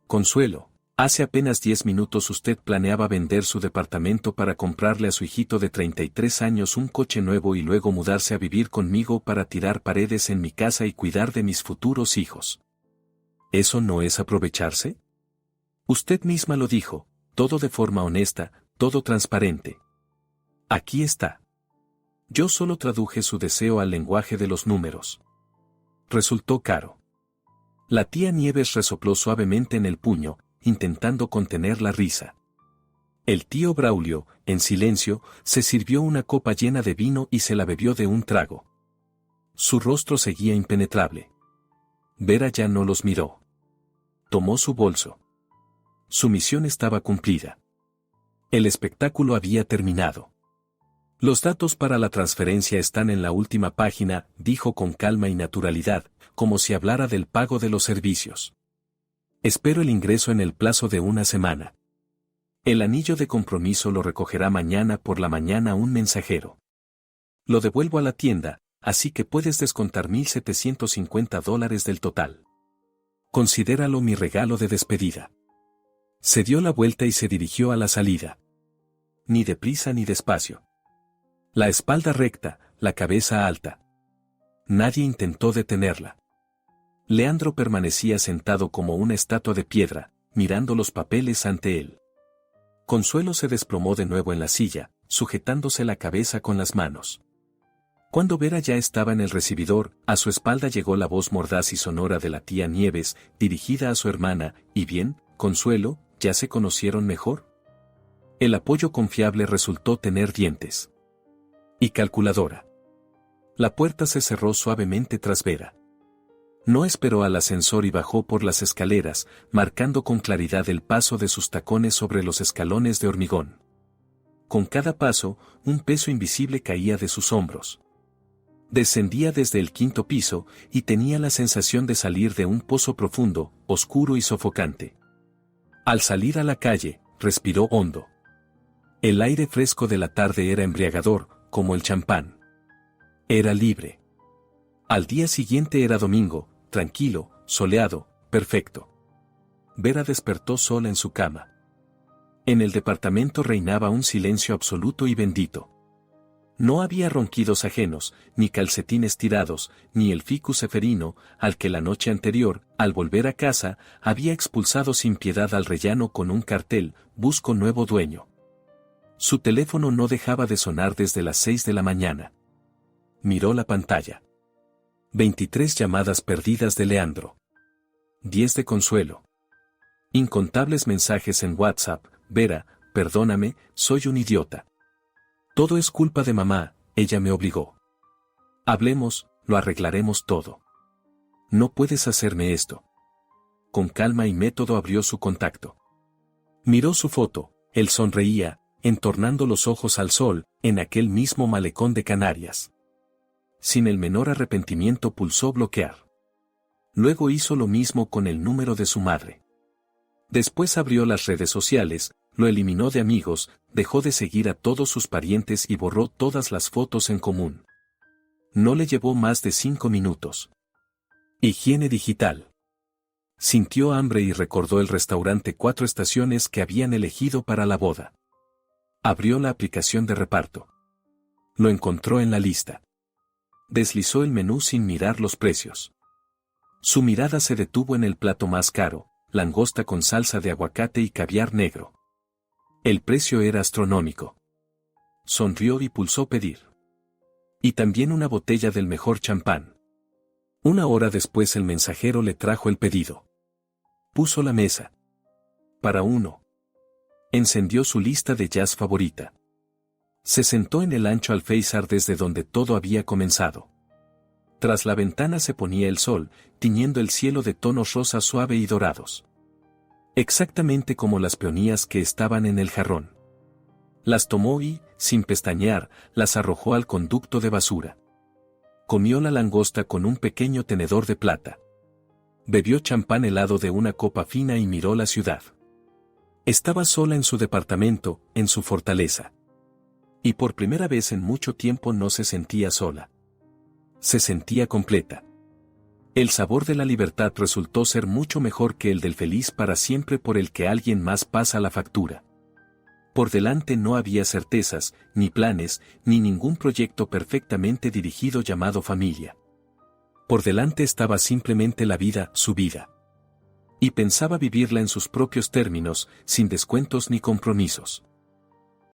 Consuelo, hace apenas 10 minutos usted planeaba vender su departamento para comprarle a su hijito de 33 años un coche nuevo y luego mudarse a vivir conmigo para tirar paredes en mi casa y cuidar de mis futuros hijos. ¿Eso no es aprovecharse? Usted misma lo dijo, todo de forma honesta, todo transparente. Aquí está. Yo solo traduje su deseo al lenguaje de los números. Resultó caro. La tía Nieves resopló suavemente en el puño, intentando contener la risa. El tío Braulio, en silencio, se sirvió una copa llena de vino y se la bebió de un trago. Su rostro seguía impenetrable. Vera ya no los miró. Tomó su bolso. Su misión estaba cumplida. El espectáculo había terminado. Los datos para la transferencia están en la última página, dijo con calma y naturalidad, como si hablara del pago de los servicios. Espero el ingreso en el plazo de una semana. El anillo de compromiso lo recogerá mañana por la mañana un mensajero. Lo devuelvo a la tienda, así que puedes descontar $1,750 del total. Considéralo mi regalo de despedida. Se dio la vuelta y se dirigió a la salida. Ni deprisa ni despacio. La espalda recta, la cabeza alta. Nadie intentó detenerla. Leandro permanecía sentado como una estatua de piedra, mirando los papeles ante él. Consuelo se desplomó de nuevo en la silla, sujetándose la cabeza con las manos. Cuando Vera ya estaba en el recibidor, a su espalda llegó la voz mordaz y sonora de la tía Nieves, dirigida a su hermana, ¿y bien, Consuelo, ya se conocieron mejor? El apoyo confiable resultó tener dientes. Y calculadora. La puerta se cerró suavemente tras Vera. No esperó al ascensor y bajó por las escaleras, marcando con claridad el paso de sus tacones sobre los escalones de hormigón. Con cada paso, un peso invisible caía de sus hombros. Descendía desde el 5º piso, y tenía la sensación de salir de un pozo profundo, oscuro y sofocante. Al salir a la calle, respiró hondo. El aire fresco de la tarde era embriagador, como el champán. Era libre. Al día siguiente era domingo, tranquilo, soleado, perfecto. Vera despertó sola en su cama. En el departamento reinaba un silencio absoluto y bendito. No había ronquidos ajenos, ni calcetines tirados, ni el ficus ceferino, al que la noche anterior, al volver a casa, había expulsado sin piedad al rellano con un cartel, busco nuevo dueño. Su teléfono no dejaba de sonar desde las 6 de la mañana. Miró la pantalla. 23 llamadas perdidas de Leandro. 10 de Consuelo. Incontables mensajes en WhatsApp, Vera, perdóname, soy un idiota. Todo es culpa de mamá, ella me obligó. Hablemos, lo arreglaremos todo. No puedes hacerme esto. Con calma y método abrió su contacto. Miró su foto, él sonreía, entornando los ojos al sol, en aquel mismo malecón de Canarias. Sin el menor arrepentimiento pulsó bloquear. Luego hizo lo mismo con el número de su madre. Después abrió las redes sociales, lo eliminó de amigos, dejó de seguir a todos sus parientes y borró todas las fotos en común. No le llevó más de 5 minutos. Higiene digital. Sintió hambre y recordó el restaurante 4 estaciones que habían elegido para la boda. Abrió la aplicación de reparto. Lo encontró en la lista. Deslizó el menú sin mirar los precios. Su mirada se detuvo en el plato más caro, langosta con salsa de aguacate y caviar negro. El precio era astronómico. Sonrió y pulsó pedir. Y también una botella del mejor champán. 1 hora después el mensajero le trajo el pedido. Puso la mesa. Para uno. Encendió su lista de jazz favorita. Se sentó en el ancho alféizar desde donde todo había comenzado. Tras la ventana se ponía el sol, tiñendo el cielo de tonos rosa suave y dorados. Exactamente como las peonías que estaban en el jarrón. Las tomó y, sin pestañear, las arrojó al conducto de basura. Comió la langosta con un pequeño tenedor de plata. Bebió champán helado de una copa fina y miró la ciudad. Estaba sola en su departamento, en su fortaleza. Y por primera vez en mucho tiempo no se sentía sola. Se sentía completa. El sabor de la libertad resultó ser mucho mejor que el del feliz para siempre por el que alguien más pasa la factura. Por delante no había certezas, ni planes, ni ningún proyecto perfectamente dirigido llamado familia. Por delante estaba simplemente la vida, su vida. Y pensaba vivirla en sus propios términos, sin descuentos ni compromisos.